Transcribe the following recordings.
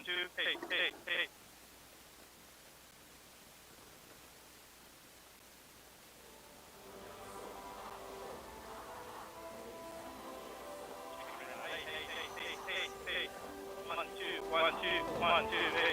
two, hey, hey, hey. Hey. 1, 2, 1, 2, 1, 2, hey.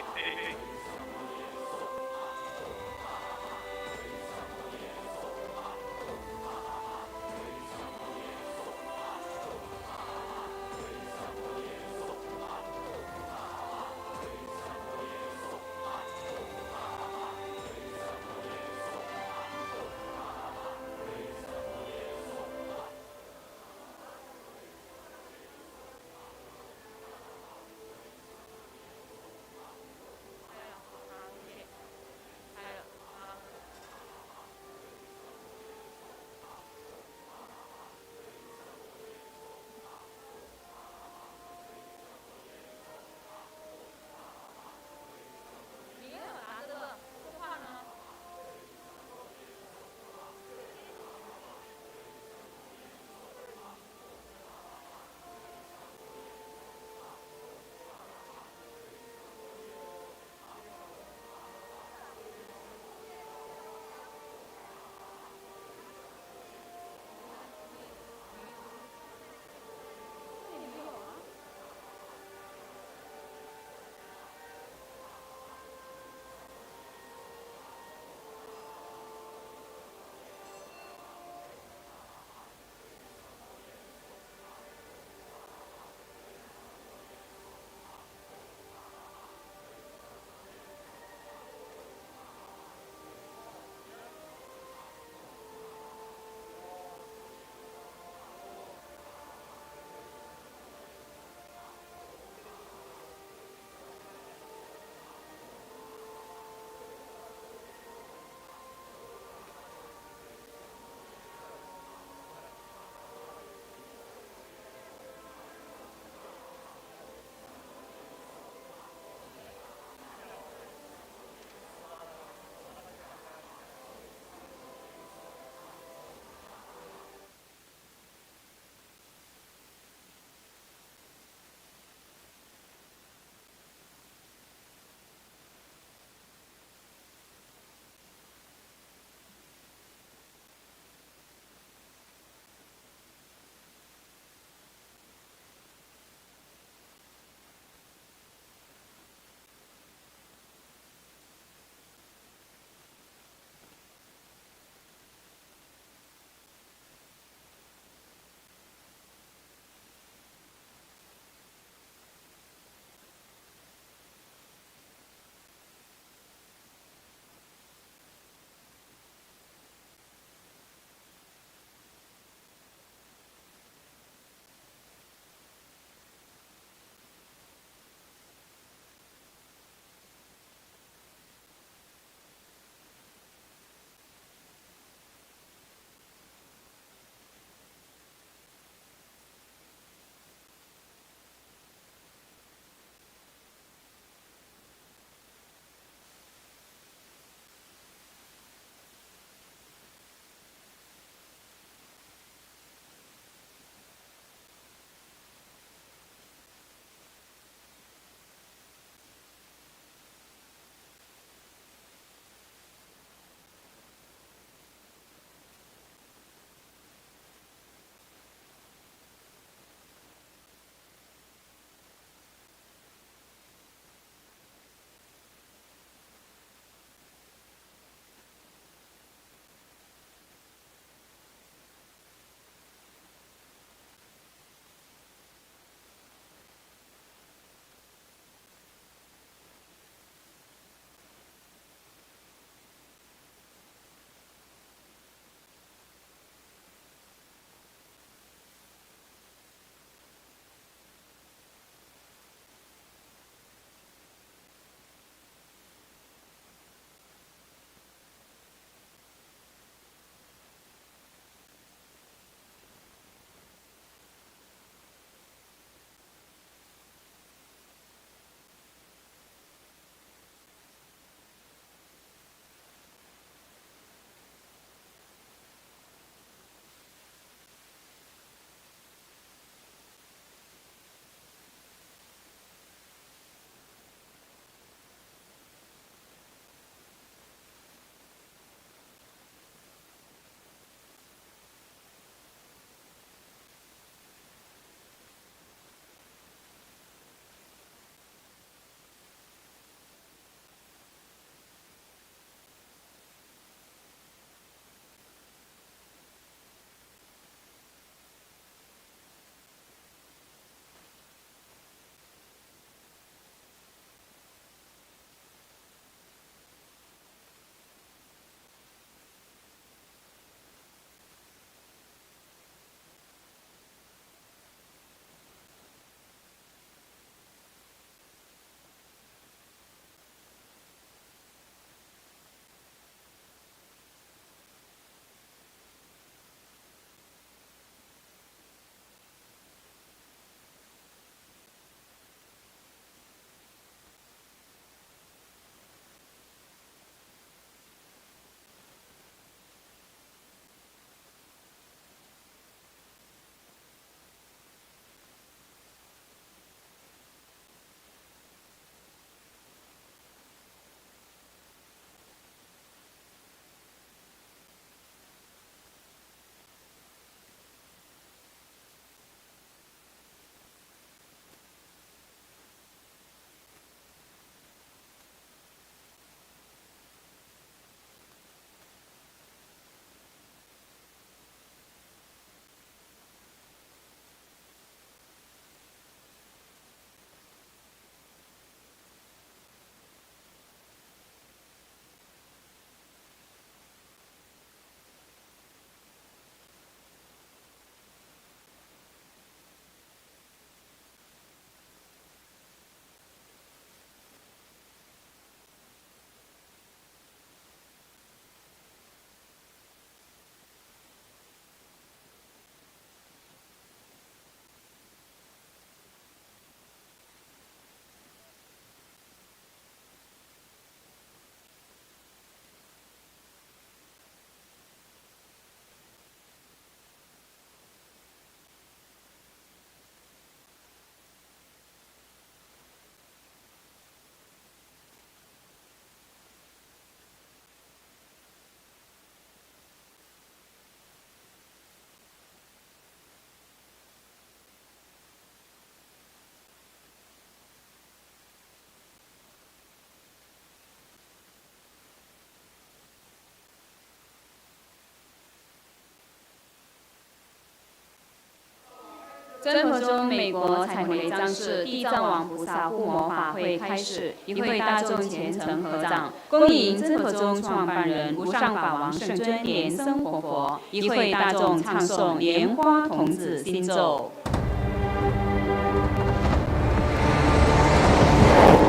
真佛中美国彩虹雷藏寺地藏王菩萨护摩法会开始，与会大众虔诚合掌，恭迎真佛中创办人无上法王圣尊莲生活佛，与会大众唱诵莲花童子心咒。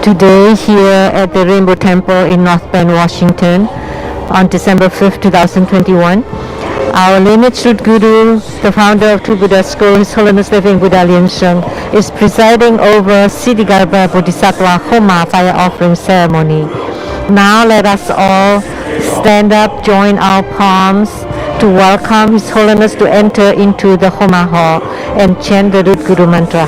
Today, here at the Rainbow Temple in North Bend, Washington, on December 5th, 2021, our lineage root guru, the founder of True Buddha School, His Holiness Living Buddha Lien Sheng, is presiding over Siddhigarbha Bodhisattva Homa fire offering ceremony. Now let us all stand up, join our palms to welcome His Holiness to enter into the Homa hall and chant the root guru mantra.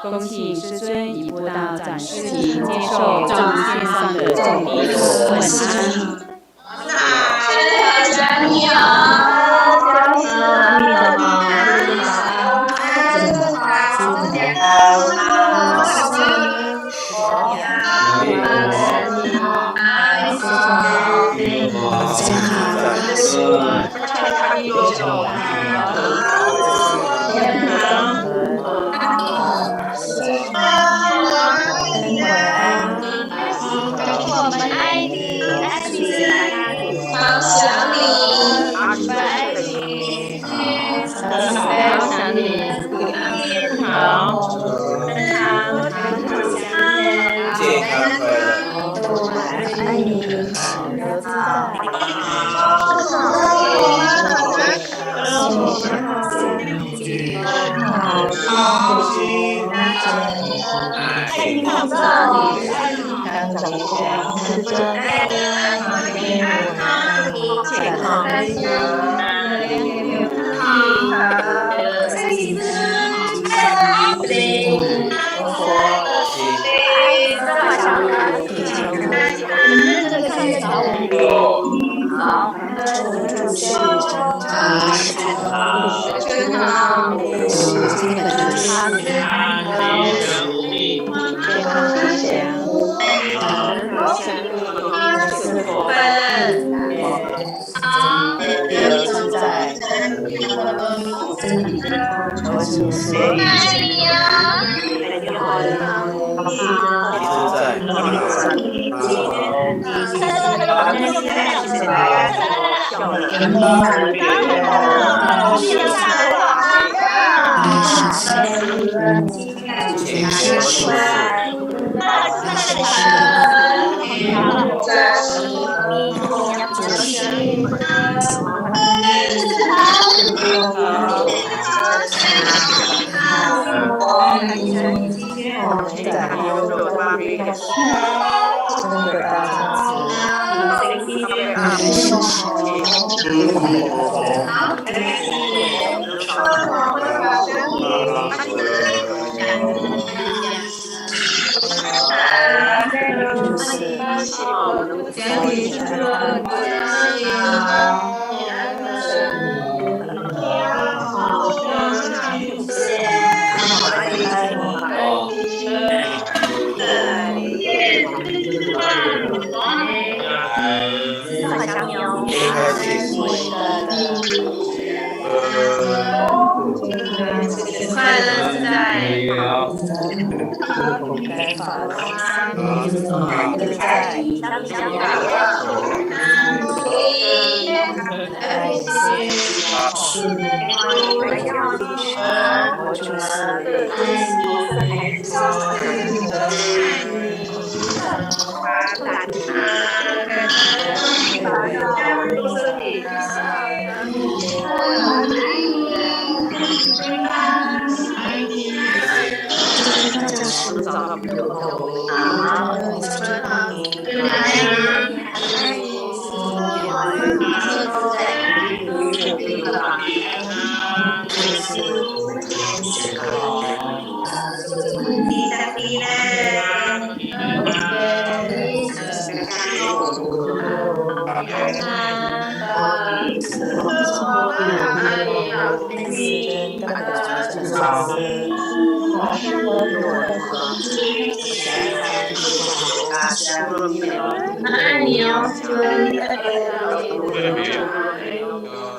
恭请师尊以布道展示品接受众线上的众弟子问安。阿弥陀佛，阿弥陀佛，我们爱你，爱你，好想你，我爱你，好想你，好，健康快乐，爱你，自在，好心，爱你，创造你，爱你，感召你，爱你，健康开心，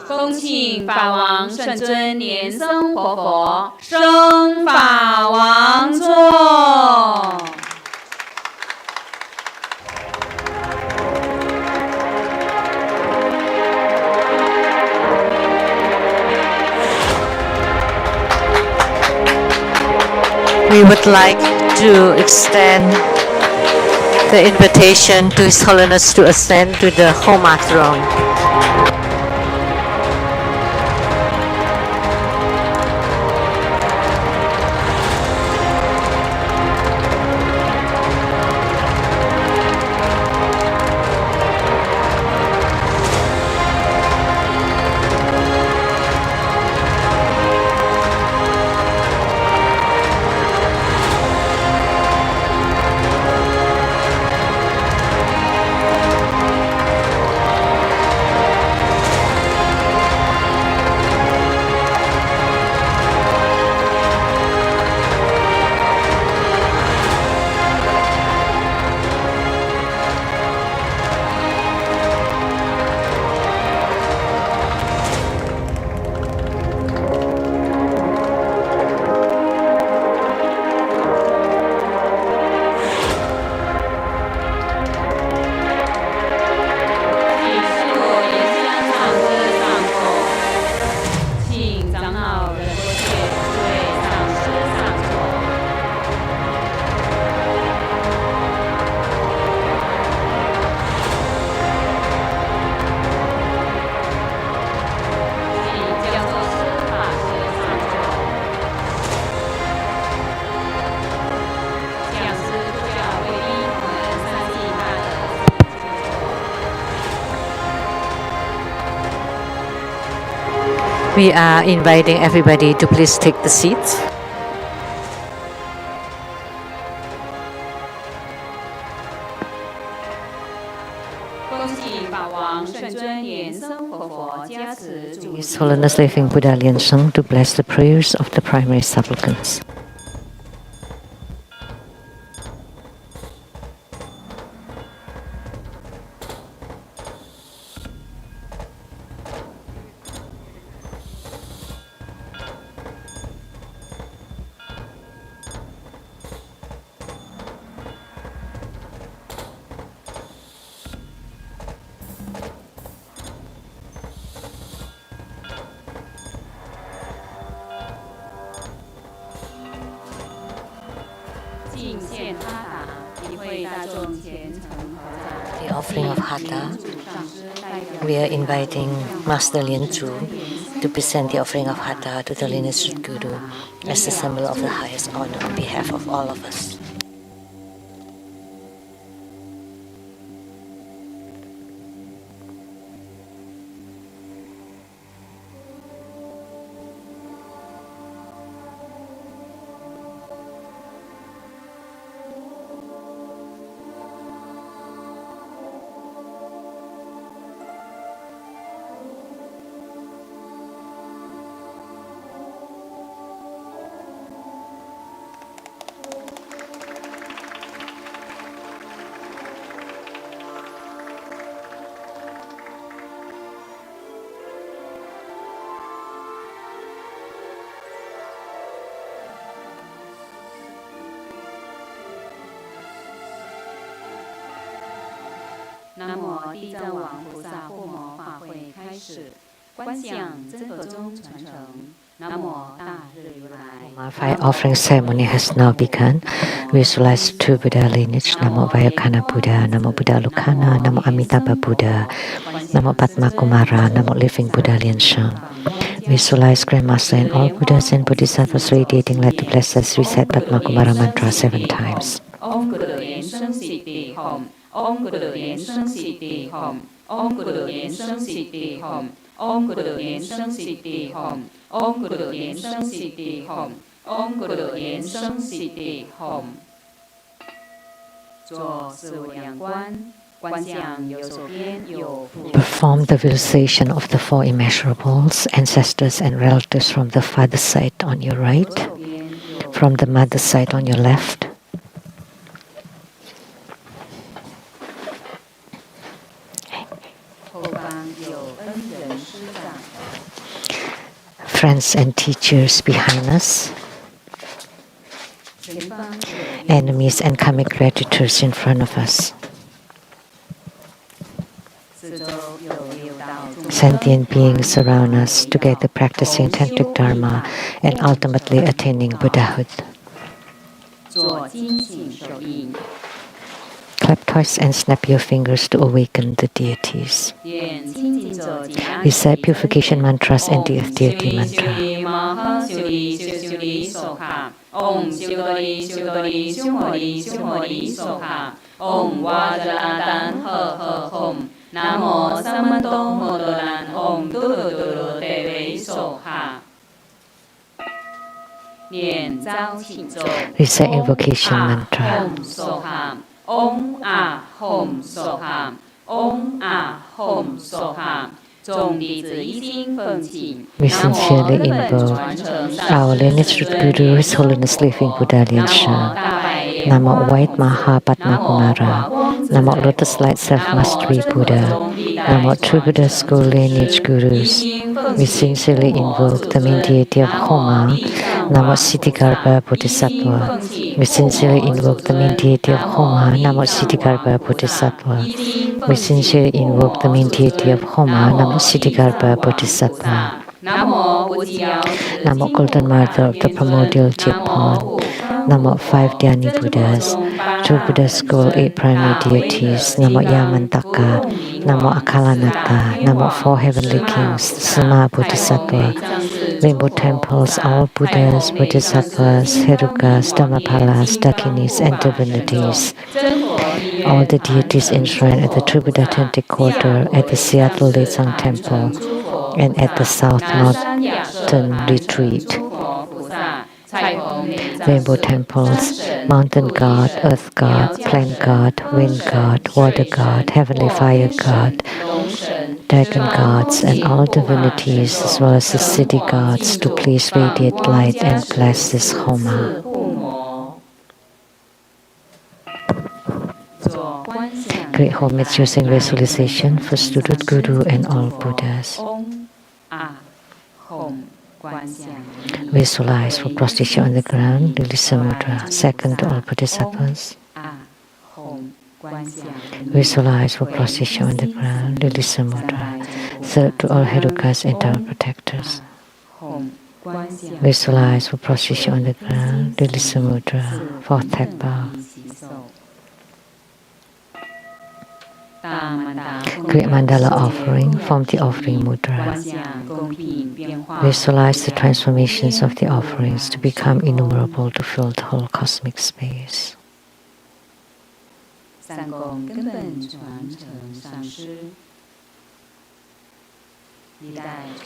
恭请法王圣尊莲生活佛升法王座。We would like to extend the invitation to His Holiness to ascend to the Homa throne. We are inviting everybody to please take the seats. His Holiness Living Buddha Lian Sheng to bless the prayers of the primary supplicants. the offering of Hatha, we are inviting Master Lien Chu to present the offering of Hatha to the lineage Guru as a symbol of the highest honor on behalf of all of us. Fire offering ceremony has now begun. Visualize two Buddha lineage: Namo Vayakana Buddha, Namo Buddha Lukana, Namo Amitabha Buddha, Namo Padma Kumara, Namo Living Buddha Lien Shang. Visualize Grandmaster and all Buddhas and Bodhisattvas radiating light to bless us. Recite Padma Kumara mantra 7 times. Om Guru Lien Sheng Siddhi Hom. Om Guru Lien Sheng Siddhi Hom. Om Guru Lien Sheng Siddhi Hom. Om Guru Lien Sheng Siddhi Hom. Om Guru Lien Sheng Siddhi Hom. Om Guru Lien Sheng Siddhi Hom. 做四无量观，观想右手边有父。 Perform the visualization of the four immeasurables, ancestors and relatives from the father's side on your right, from the mother's side on your left. Friends and teachers behind us, enemies and karmic creditors in front of us, sentient beings around us, together practicing tantric dharma and ultimately attaining Buddhahood. Clap twice and snap your fingers to awaken the deities. Recite purification mantras and the deity mantra. Om Shivdori Shivdori Shivhori Shivhori Soha. Om Vajra Sutra Hom. Namo Samanto Modoran Om Duru Duru Devi Soha. Recite invocation mantra. Om Soha. Om Ah Hom Soha. Om Ah Hom Soha. We sincerely invoke our lineage Guru, His Holiness Living Buddha Lien Shang. Namo White Maha Padma Kumara. Namo Lotus Light Self-Mastery Buddha. Namo True Buddha School Lineage Gurus. We sincerely invoke the main deity of Homa. Namo Siddhigarbha Bodhisattva. We sincerely invoke the main deity of Homa. Namo Siddhigarbha Bodhisattva. We sincerely invoke the main deity of Homa. Namo Siddhigarbha Bodhisattva. Namo Golden Mother of the Primordial Jipon. Namo 5 Dhyani Buddhas. True Buddha School 8 primary deities. Namo Yamantaka. Namo Akalanata. Namo 4 heavenly kings. Sama Bodhisattva. Rainbow temples, all Buddhas, Bodhisattvas, Herukas, Dhammapalas, Dakinis, and divinities. All the deities enshrined at the True Buddha Tantric Quarter, at the Seattle Leisang Temple, and at the South Mountain Retreat. Rainbow temples, mountain god, earth god, plant god, wind god, water god, heavenly fire god, dragon gods, and all divinities, as well as the city gods, to please radiate light and bless this Homa. Great homage using visualization for student Guru and all Buddhas. Visualize for prostration on the ground, release the mudra. Second to all Bodhisattvas. Visualize for prostration on the ground, release the mudra. Third to all Herukas and tower protectors. Visualize for prostration on the ground, release the mudra. Fourth head bow. Create mandala offering from the offering mudra. Visualize the transformations of the offerings to become innumerable to fill the whole cosmic space.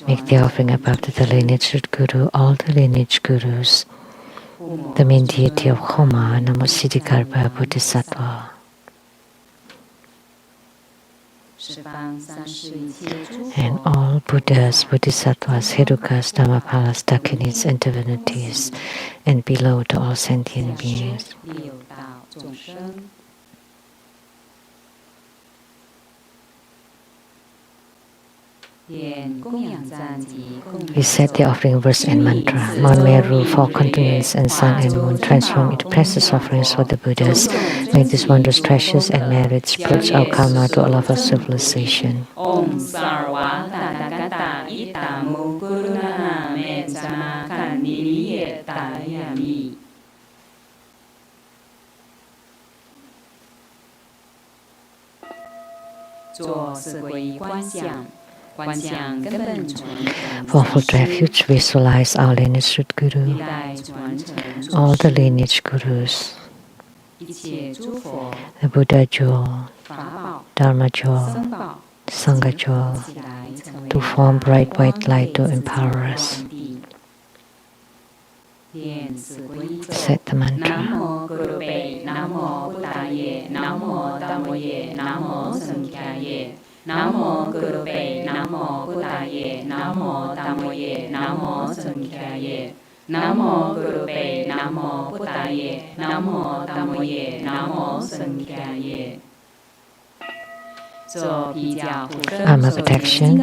Make the offering above to the lineage root guru, all the lineage gurus, the main deity of Homa, Namo Siddhikarma Bodhisattva, and all Buddhas, Bodhisattvas, Herukas, Dhammapalas, Dakinis, and divinities, and below to all sentient beings. Recite the offering verse and mantra. Mount Meru, four continents, and sun and moon transform into precious offerings for the Buddhas. Make these wondrous treasures and merits purge our karma to all of our civilization. Om Sarva Tathagata Itamu Gurunana Mechana Kaniniye Tayami. 做四皈依观想。 For food refuge, visualize our lineage root guru, all the lineage gurus, the Buddha jewel, Dharma jewel, Sangha jewel, to form bright white light to empower us. Set the mantra. Namo Gurube, Namo Buddhaye, Namo Dhammoye, Namo Sankhyaye. Namo Gurube, Namo Buddhaye, Namo Dhammoye, Namo Sankhyaye. Namo Gurube, Namo Buddhaye, Namo Dhammoye, Namo Sankhyaye. Armor protection.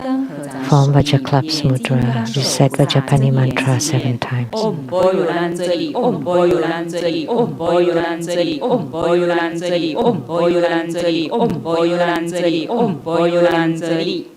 Form Vajra Club's mudra. Recite Vajrapani mantra 7 times. Om Boyulanjali, Om Boyulanjali, Om Boyulanjali, Om Boyulanjali, Om Boyulanjali, Om Boyulanjali, Om Boyulanjali.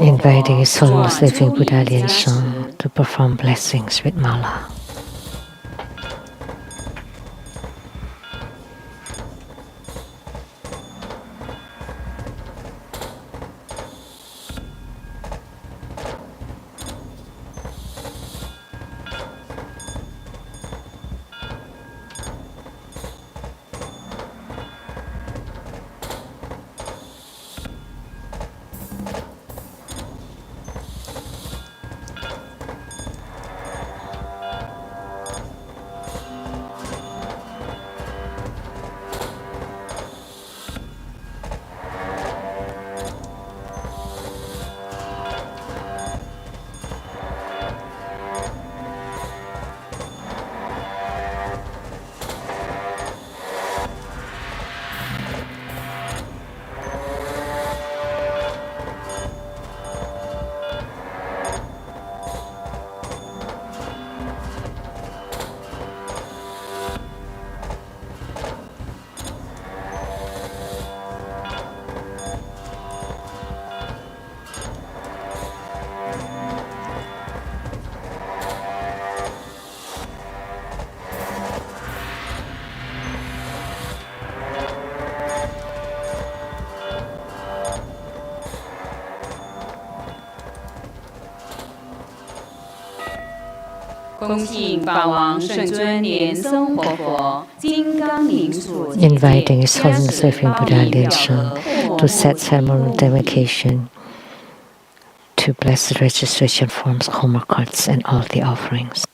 Inviting His Holiness Living Buddha Lian Sheng to perform blessings with mala. Inviting His Holiness Living Buddha Lian Sheng to set ceremonial dedication to bless the registration forms, Homa cards, and all the offerings.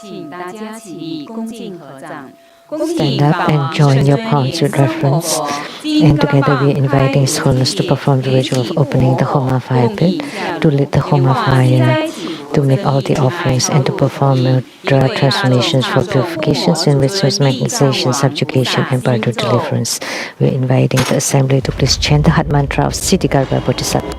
请大家起立，恭敬合掌。 Stand up and join your palms with reverence. And together we are inviting His Holiness to perform the ritual of opening the Homa fire pit, to lit the Homa fire, to make all the offerings, and to perform mudra transformations for purifications and rituals, magnetization, subjugation, and part of deliverance. We are inviting the assembly to please chant the Hat mantra of Siddhikarma Bodhisattva.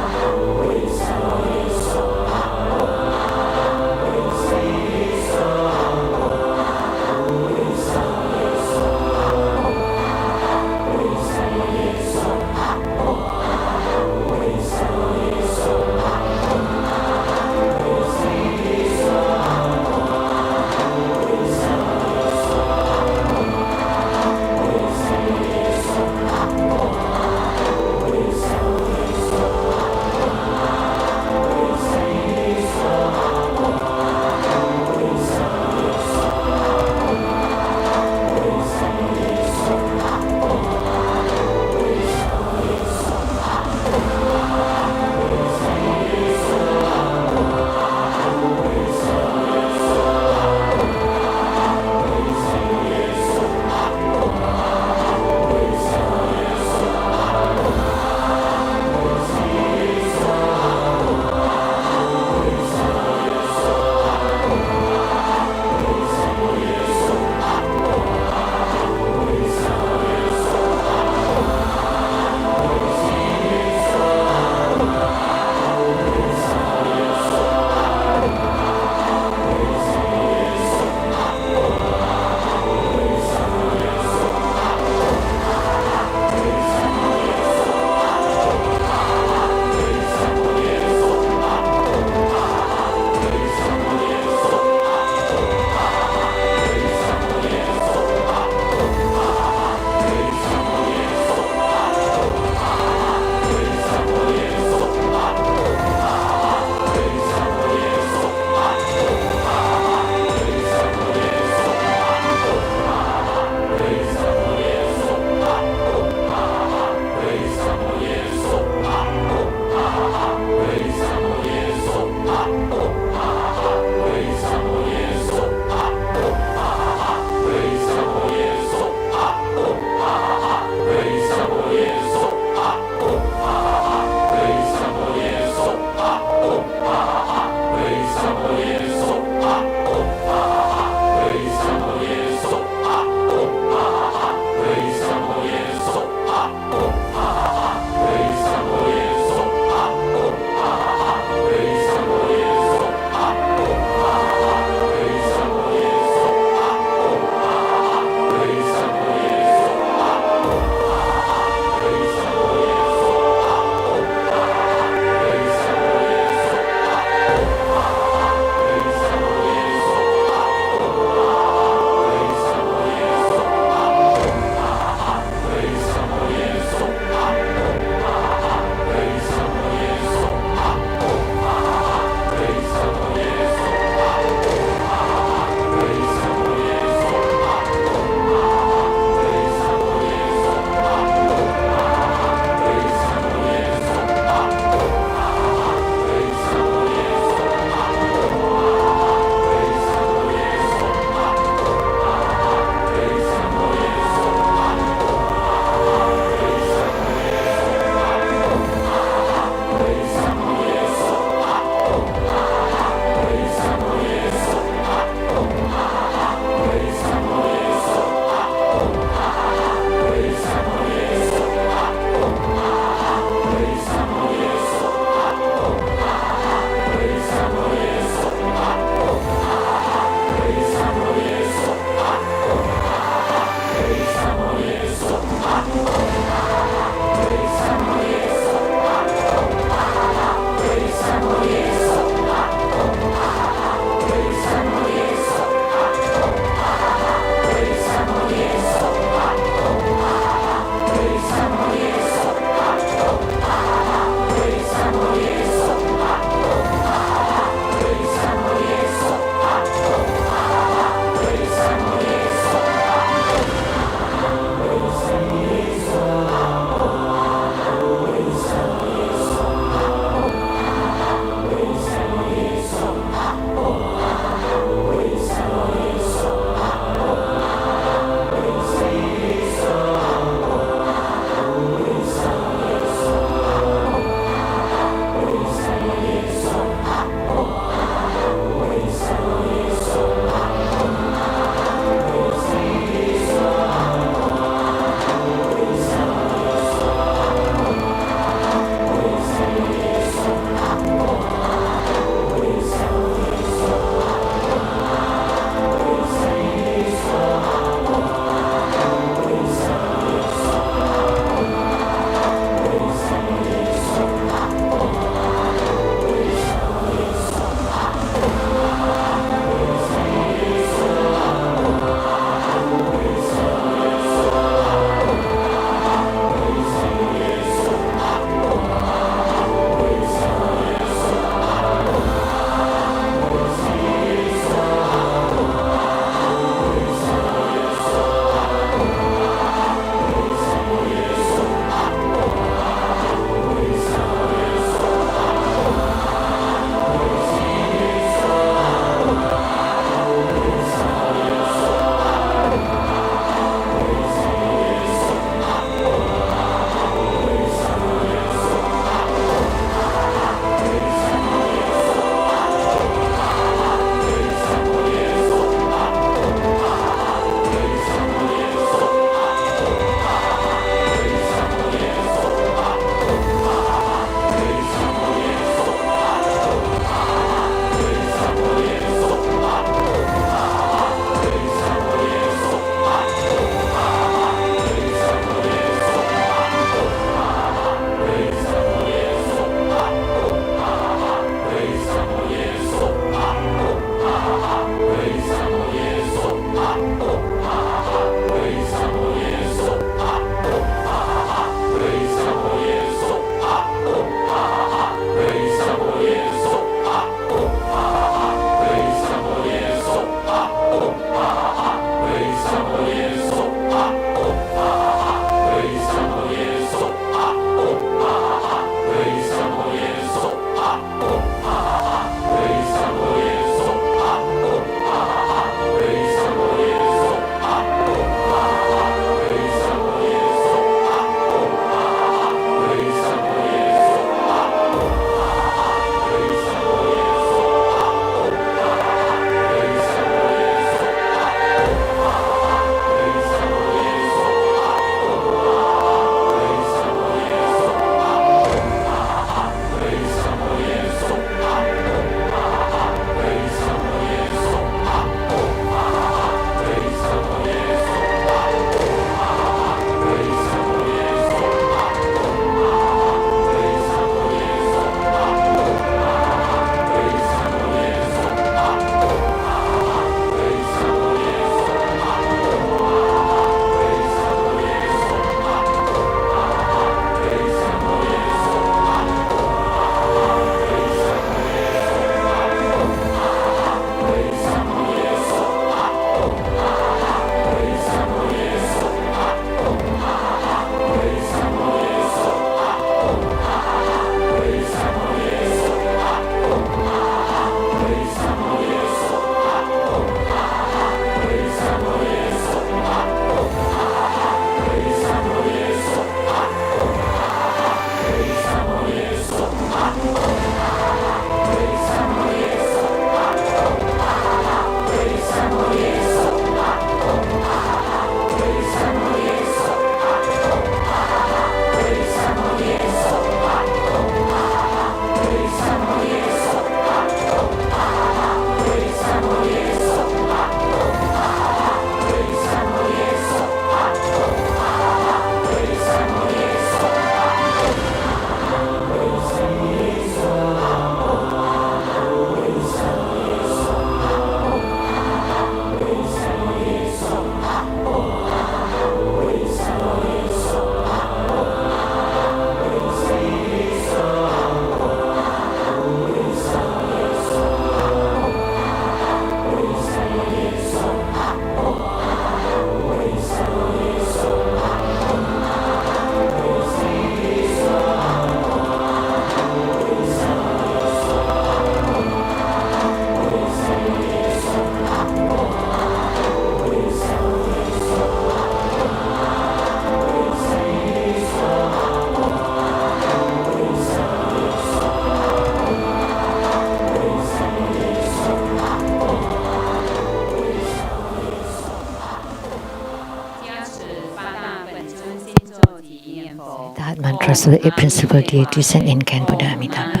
mantras of the eight principal deities and incan Buddha Amitabha.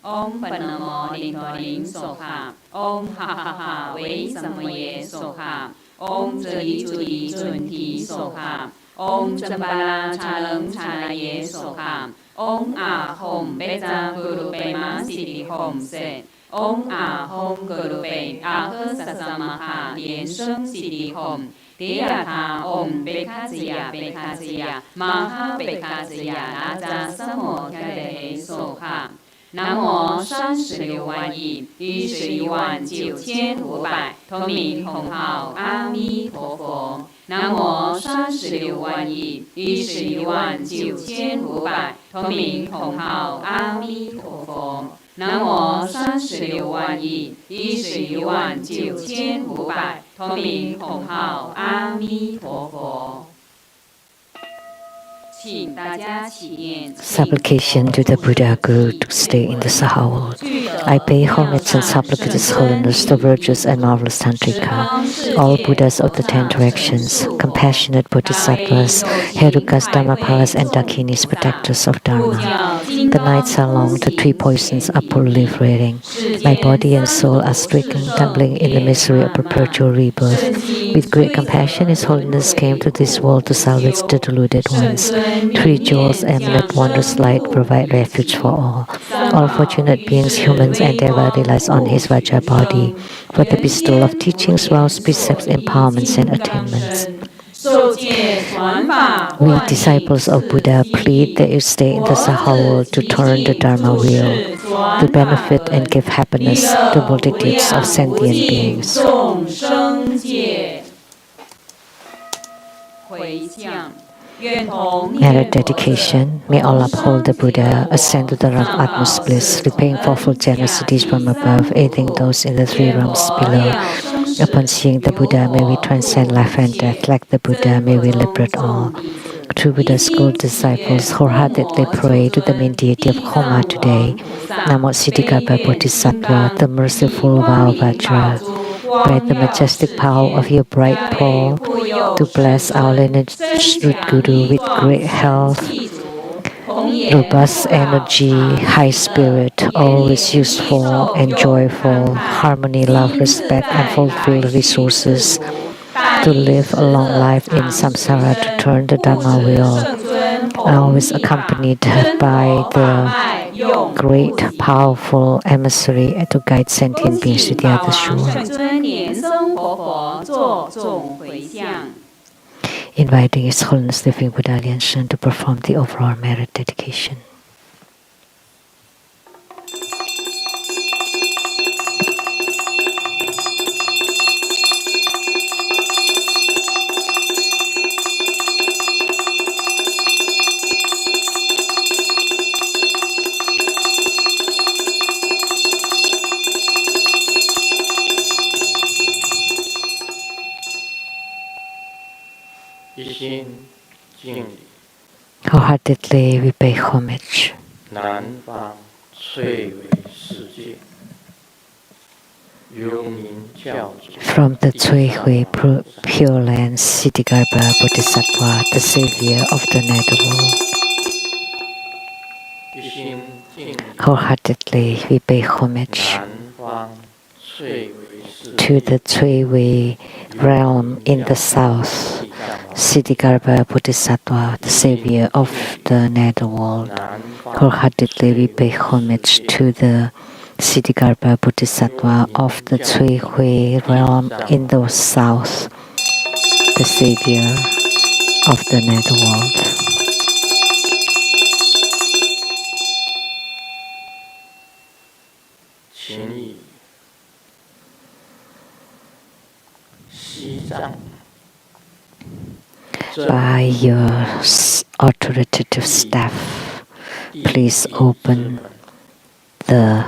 Om Panamo Lintoling Soha, Om Ha Ha Ha Wei Samoye Soha, Om Zeli Zuli Zunti Soha, Om Zambala Chalung Chalaye Soha, Om Ah Hom Beza Guru Bema Sidi Hom Se, Om Ah Hom Guru Be Ah Sasamaha Lien Sheng Sidi Hom, Diata Om Bekazia Bekazia, Maha Bekazia Aza Samo Kade Soha. 南无36,111,9500，同名同号阿弥陀佛。南无36,111,9500，同名同号阿弥陀佛。南无36,111,9500，同名同号阿弥陀佛。 Supplication to the Buddha Guru to stay in the Saha world. I pay homage and supplicate His Holiness, the virtuous and marvelous Tantrika, all Buddhas of the 10 directions, compassionate Bodhisattvas, Herukas, Dhammapalas, and Dakinis, protectors of Dharma. The nights are long, the 3 poisons are proliferating. My body and soul are stricken, tumbling in the misery of perpetual rebirth. With great compassion, His Holiness came to this world to salvage the deluded ones. 3 jewels emanate wondrous light, provide refuge for all. All fortunate beings, humans, and Deva relies on His Vajra body for the bestowal of teachings, vows, precepts, empowerments, and attainments. We, disciples of Buddha, plead that you stay in the Saha world to turn the Dharma wheel, to benefit and give happiness to multitudes of sentient beings. Merit dedication. May all uphold the Buddha, ascend to the realm of utmost bliss, repaying fourfold generosities from above, aiding those in the 3 realms below. Upon seeing the Buddha, may we transcend life and death. Like the Buddha, may we liberate all. True Buddha school disciples wholeheartedly pray to the main deity of Homa today. Namo Siddhikapa Bodhisattva, the merciful vow Vajra. By the majestic power of your bright pearl, to bless our lineage root Guru with great health, robust energy, high spirit, always useful and joyful, harmony, love, respect, and fulfilled resources, to live a long life in samsara, to turn the Dharma wheel, always accompanied by the great, powerful emissary to guide sentient beings to the other shore. Inviting His Holiness Living Buddha Lian Shen to perform the overall merit dedication. Wholeheartedly we pay homage. From the Cui Hui Pure Land, Siddhikapa Bodhisattva, the savior of the nether world. Wholeheartedly we pay homage to the Cui Hui realm in the south, Siddhikapa Bodhisattva, the savior of the nether world. Wholeheartedly we pay homage to the Siddhikapa Bodhisattva of the Cui Hui realm in the south, the savior of the nether world. By your authoritative staff, please open the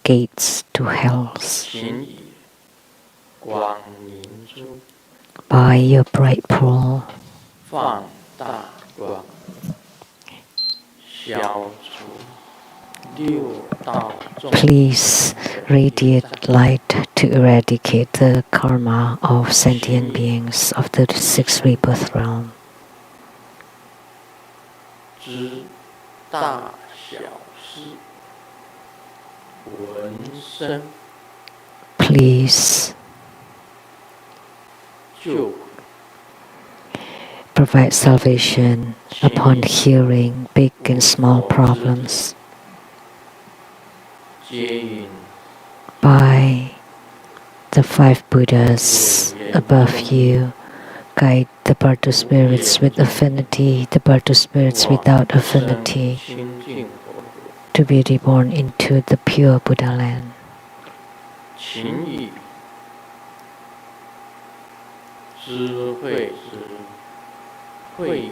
gates to hell. By your bright pearl, please radiate light to eradicate the karma of sentient beings of the 6th rebirth realm. 之大小事，闻声 Please 救 provide salvation upon hearing big and small problems 接引 by the five Buddhas above you. Guide the Bartu spirits with affinity, the Bartu spirits without affinity, 清净佛国， to be reborn into the pure Buddha land. 情以智慧之慧眼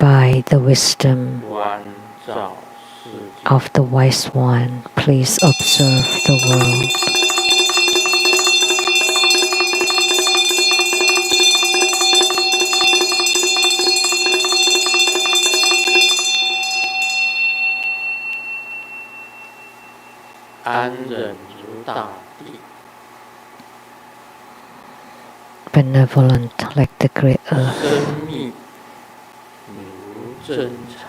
By the wisdom 观照世界， of the Wise One, please observe the world. 安忍如大地， Benevolent like the great earth, 生命如珍藏，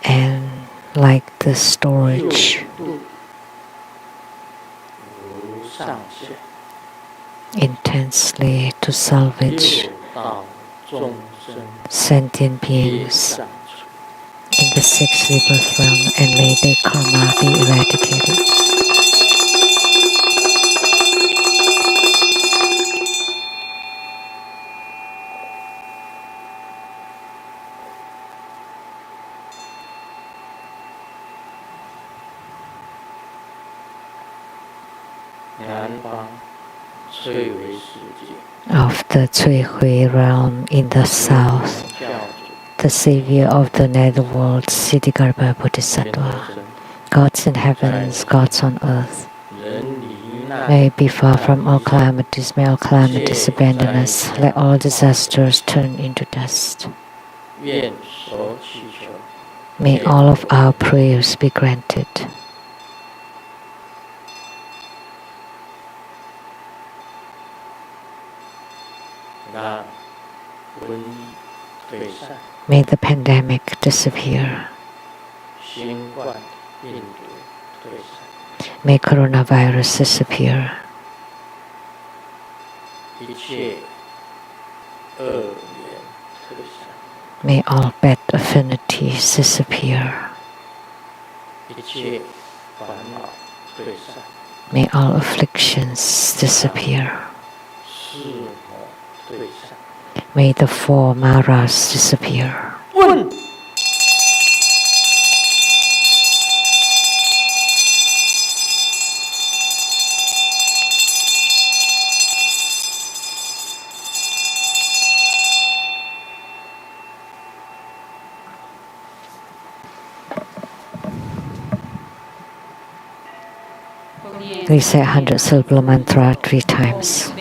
and like the storage, 度如上下， intensely to salvage 六道众生 sentient 业 beings 障除， in the sixth rebirth realm, and may their karma be eradicated. 南方翠微世界， Of the Cui realm in the south, 教主 the savior of the netherworld, Siddhigarbha 天 Bodhisattva, 生 gods in heavens, gods on earth, 人离难 may be far from all calamities, may all calamities abandon us, let all disasters turn into dust. 愿所祈求， May all of our prayers be granted. 让瘟疫退散， May the pandemic disappear. 新冠病毒退散， May coronavirus disappear. 一切恶缘退散， May all bad affinities disappear. 一切烦恼退散， May all afflictions disappear. 四魔退散。 May the four maras disappear. 问。We say 100 syllable mantra 3 times.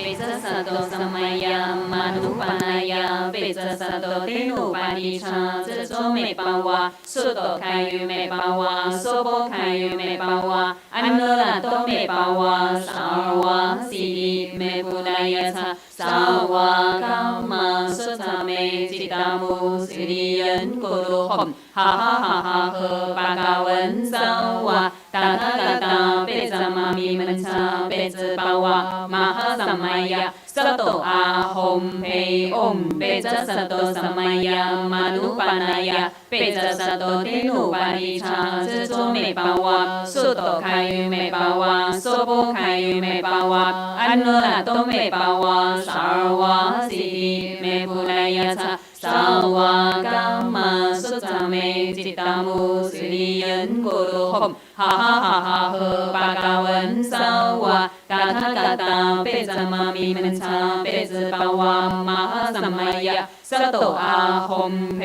สัตโตอาหมเพอมเปจะสัตโตสัมมายามานุปานายาเปจะสัตโตเตนุปาริชาจะโจเมปาวาสุโตคายุเมปาวาโสโภคายุเมปาวาอนุลาโตเมปาวาสาวาสิเมปุรายาชาสาวากามาสุตเมจิตามุสิริยันกุรุหมฮ่าฮ่าฮ่าฮ่าเฮปากาวันสาวากาทากาตาเปจะมามีมันชาเปจะปาวามหาสัมมายาสัตโตอาหมเพ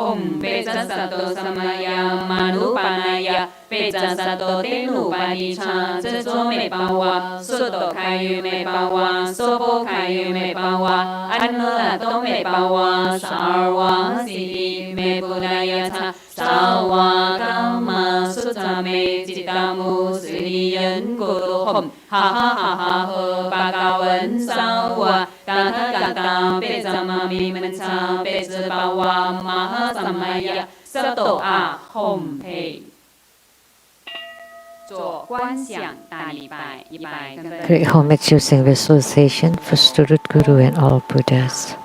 อมเปจะสัตโตสัมมายามานุปานายาเปจะสัตโตเตนุปาริชาจะโจเมปาวาสุโตคายุเมปาวาโสโภคายุเมปาวาอนุลาโตเมปาวาสาวาสิเมปุรายาชาสาวากามาสุตเมจิตามุสิริยันกุรุหมฮ่าฮ่าฮ่าฮ่าเฮปากาวันสาวากาทากาตา ta pe zama mi men cha pe zhe ba wa ma ha samaya sa do a hom pei 做观想大礼拜100跟 Pay homage using visualization for Student Guru and all Buddhas.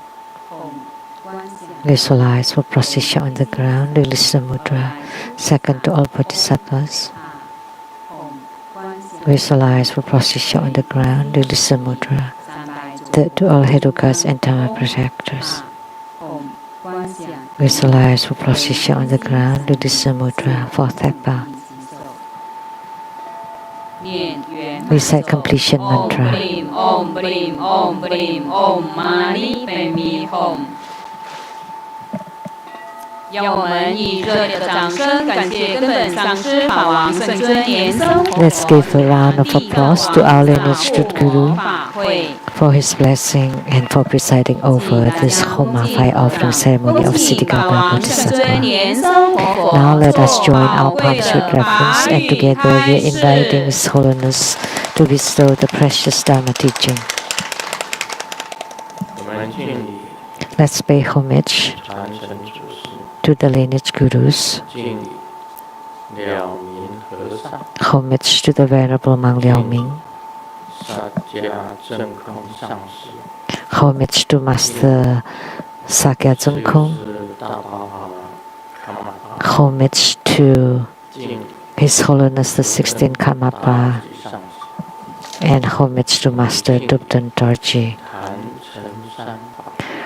Visualize for procession on the ground, release the mudra. Second to all Bodhisattvas. Visualize for procession on the ground, release the mudra. Third to all Hedukas and Dharma protectors. Visualize for procession on the ground, release the mudra. Fourth Thapa. Recite completion mantra. Om Brim, Om Brim, Om Mani Padme Hum. 让我们以热烈的掌声感谢根本上师法王圣尊延生活 Let's give a round of applause to our lineage Guru for his blessing and for presiding over this Homa fire offering ceremony of Siddhikapa Bodhisattva. Now let us join our palms with reverence, and together we are inviting His Holiness to bestow the precious Dharma teaching. Let's pay homage to the lineage Gurus. Homage to the Venerable Mang Liao Ming. Homage to Master Sakya Zengkong. Homage to His Holiness the 16th Karmapa. And homage to Master Dubdan Dorji.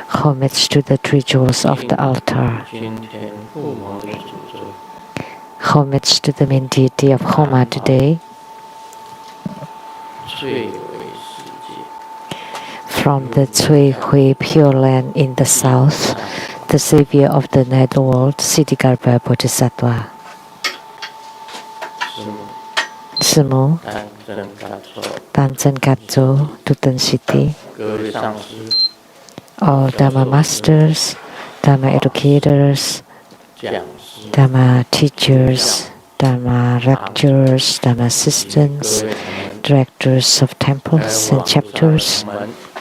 Homage to the three jewels of the altar. Homage to the main deity of Homa today. From the Cui Hui Pure Land in the south, the savior of the netherworld, Siddhikapa Bodhisattva. Semu, Tanzan Katso, Tutan City. All Dharma masters, Dharma educators, Dharma teachers, Dharma lecturers, Dharma assistants, directors of temples and chapters,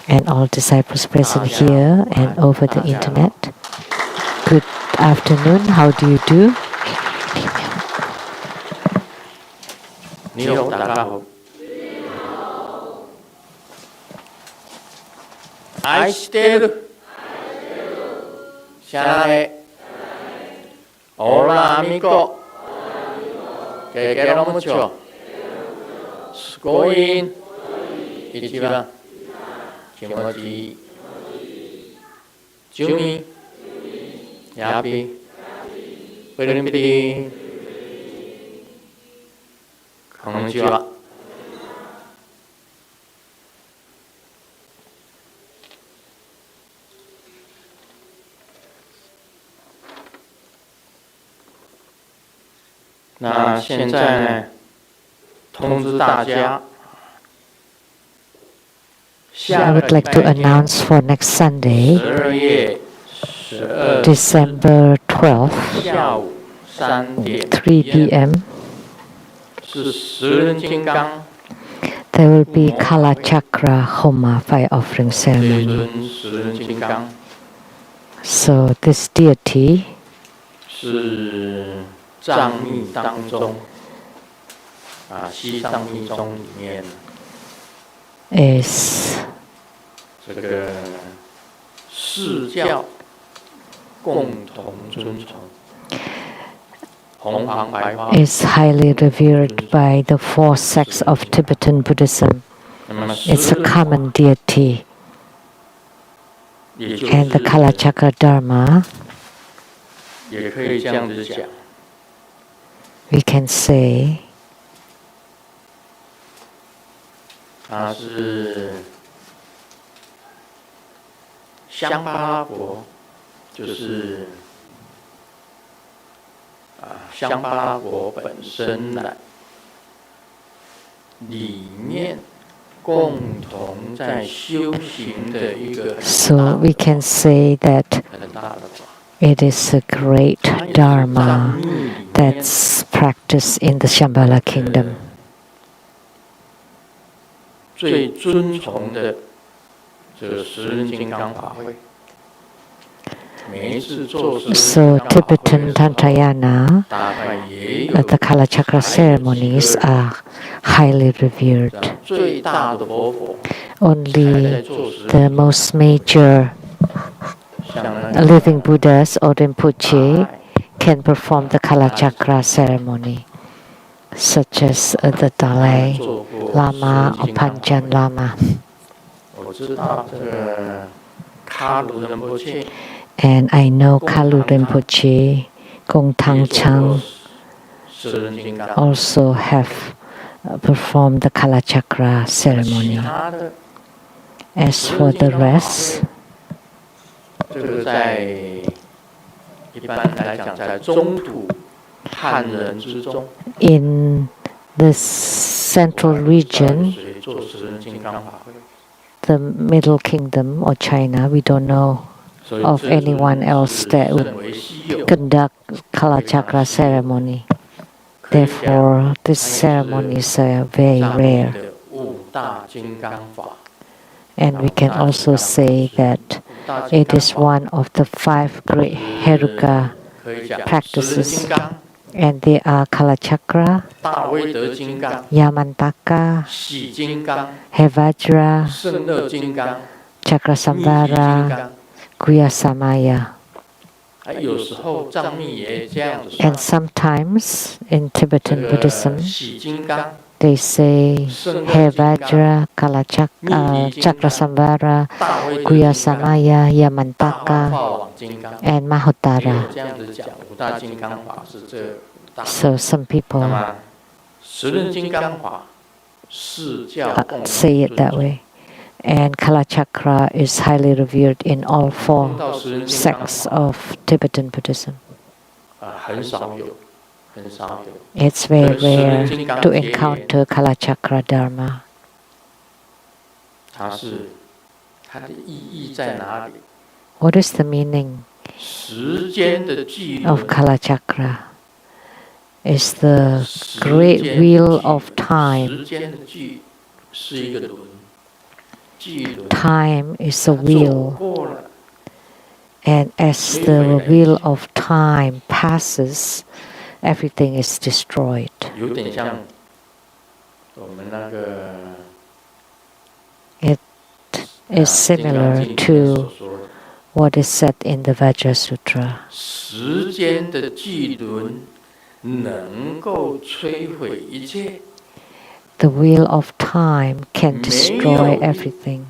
and all disciples present here and over the internet. Good afternoon, how do you do? 你好，大家好。愛してる。シャラレ。オラミコ。ケケロムチョ。すごい。一番。気持ちいい。ジュミ。ヤビ。プリンピリ。こんにちは。那现在呢，通知大家， I would like to announce for next Sunday, 12月12 December 12th, 下午3点 3 p.m. 是十人金刚 There will be Kala Chakra Homa fire offering 这 ceremony. 尊十人金刚 So this deity 是藏密当中西藏密宗里面 is 这个四教共同尊崇。 is highly revered by the four sects of Tibetan Buddhism. It's a common deity. And the Kalachakra Dharma, 也可以这样子讲， we can say 它是香巴拉国，就是香巴拉国本身的里面共同在修行的一个 So we can say that 很大的法。 it is a great Dharma that's practiced in the Shambhala kingdom. 最尊崇的 So Tibetan Tantrayana, the Kalachakra ceremonies are highly revered. Only the most major living Buddhas or Rinpoche can perform the Kalachakra ceremony, such as the Dalai Lama or Panchen Lama. And I know Kalu Rinpoche, Gong Tang Chang also have performed the Kalachakra ceremony. As for the rest, in the central region, the Middle Kingdom or China, we don't know of anyone else that would conduct Kalachakra ceremony. Therefore, this ceremony is very rare. And we can also say that it is one of the 5 great Heruka practices. And they are Kalachakra, Yamantaka, Vajra, Chakrasamvara, Guyasamaya. And sometimes in Tibetan Buddhism, they say Vajra, Chakrasamvara, Guyasamaya, Yamantaka, and Mahotara. So some people say it that way. And Kalachakra is highly revered in all 4 sects of Tibetan Buddhism. It's very rare to encounter Kalachakra Dharma. What is the meaning of Kalachakra? It's the great wheel of time. Time is a wheel, and as the wheel of time passes, everything is destroyed. It is similar to what is said in the Vajra Sutra. The wheel of time can destroy everything.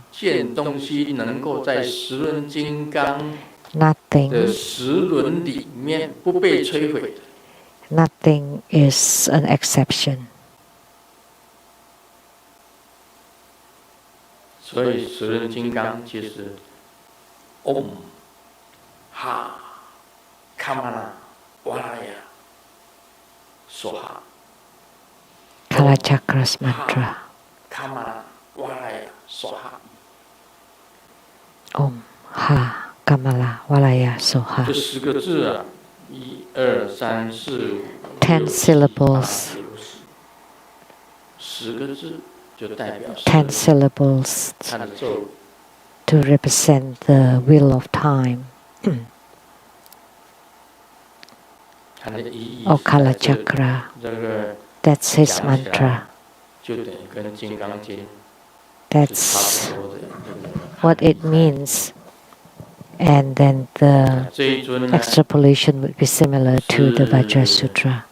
Nothing is an exception. Kalachakra's mantra. Om Ha Kamala Valaya Soha. 10 syllables. 10 syllables to represent the wheel of time. Or Kalachakra. That's his mantra. That's what it means. And then the extrapolation would be similar to the Vajra Sutra.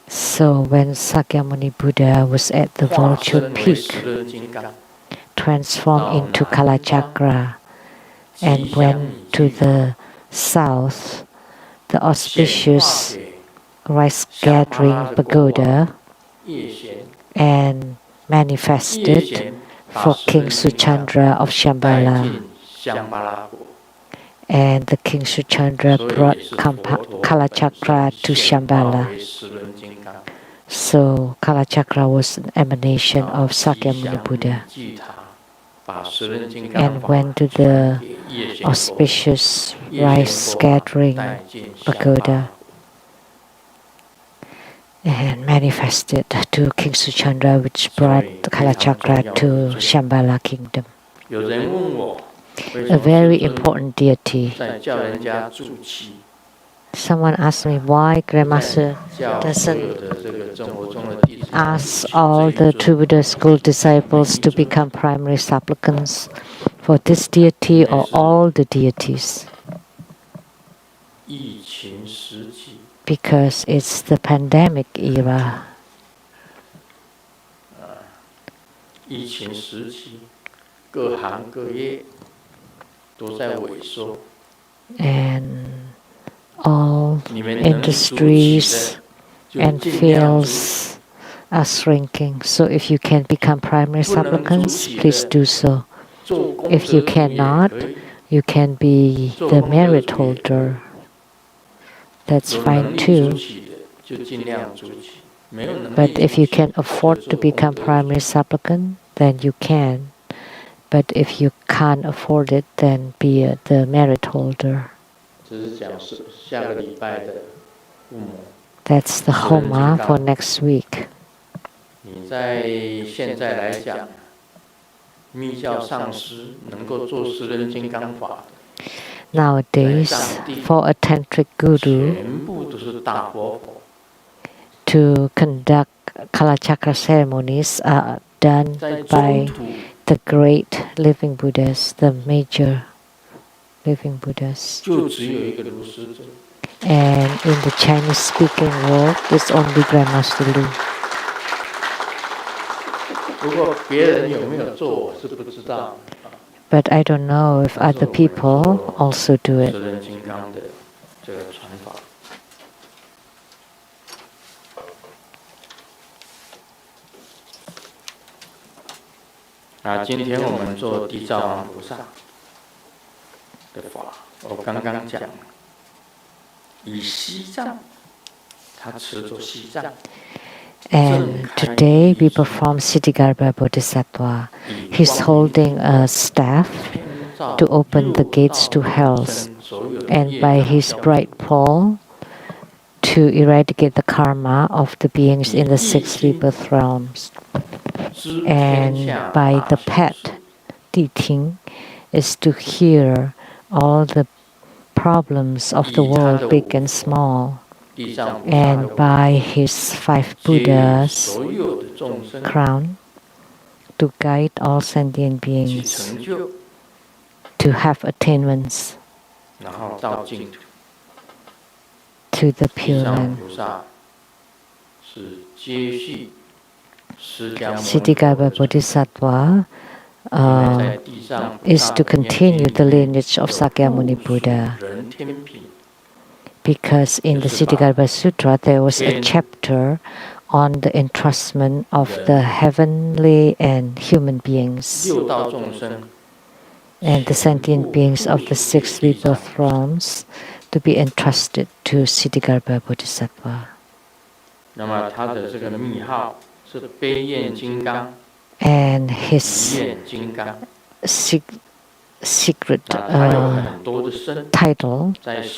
So when Sakyamuni Buddha was at the Volchun peak, transformed into Kalachakra and went to the south, the auspicious rice gathering pagoda, and manifested for King Suchandra of Shambhala. And the King Suchandra brought Kalachakra to Shambhala. So Kalachakra was an emanation of Sakyamuni Buddha and went to the auspicious rice gathering pagoda. and manifested to King Suchandra, which brought the Kalachakra to Shambhala kingdom. 有人问我，为什 A 么 very 师尊 important deity. 在叫人家住气， Someone asked me why 在 Grandmaster 叫所有 doesn't 的这个正佛宗的弟子 ask 去 all 这 the 一 two 尊 Buddha school disciples to become primary supplicants for this deity or all the deities. 疫情时期， Because it's the pandemic era. 疫情时期，各行各业都在萎缩。 And all 你们能主起 industries 的，就 and 尽量主起。 fields are shrinking. So if you can become primary 不能主 supplicants, 起 please 的， do so. 做功 If you 德主也 cannot, 可以， you can be 做 the 功德 merit 主也可以。 holder. That's 有 fine 能力主 too. 起的，就尽量主起；没有能力 But 主 if you 起， can 就 afford 做 to 功 become 德主。 primary supplicant, then you can. But if you can't afford it, then be the merit holder. 这是讲是下个礼拜的父母。 That's the 私人金 Homa 刚。 for next week. 你在现在来讲，密教上师能够做十人金刚法， Nowadays, for a tantric guru 全部都是大佛佛。 to conduct Kalachakra ceremonies are done 在 by 中土 the great living Buddhas, the major living Buddhas. 就只有一个卢师尊。 And in the Chinese-speaking world, it's only Grandmaster Lu. 不过别人有没有做，我是不知道。 But I don't know if 但是 other 我们 people 做 also do it. 十人金刚的这个传法。今天我们做地藏王菩萨的法，我刚刚讲，以西藏，他持着西藏。 And today we perform Siddhigarbha Bodhisattva. He's holding a staff to open the gates to hell, and by his bright pole to eradicate the karma of the beings in the six rebirth realms. And by the pet, Diting, is to hear all the problems of the world, big and small. And by his 5 Buddhas crown, to guide all sentient beings to have attainments to the Pure Land. Siddhigarbha Bodhisattva is to continue the lineage of Sakyamuni Buddha. Because in the Siddhigarbha Sutra there was a chapter on the entrustment of the heavenly and human beings and the sentient beings of the 6 rebirth realms to be entrusted to Siddhigarbha Bodhisattva. And his secret title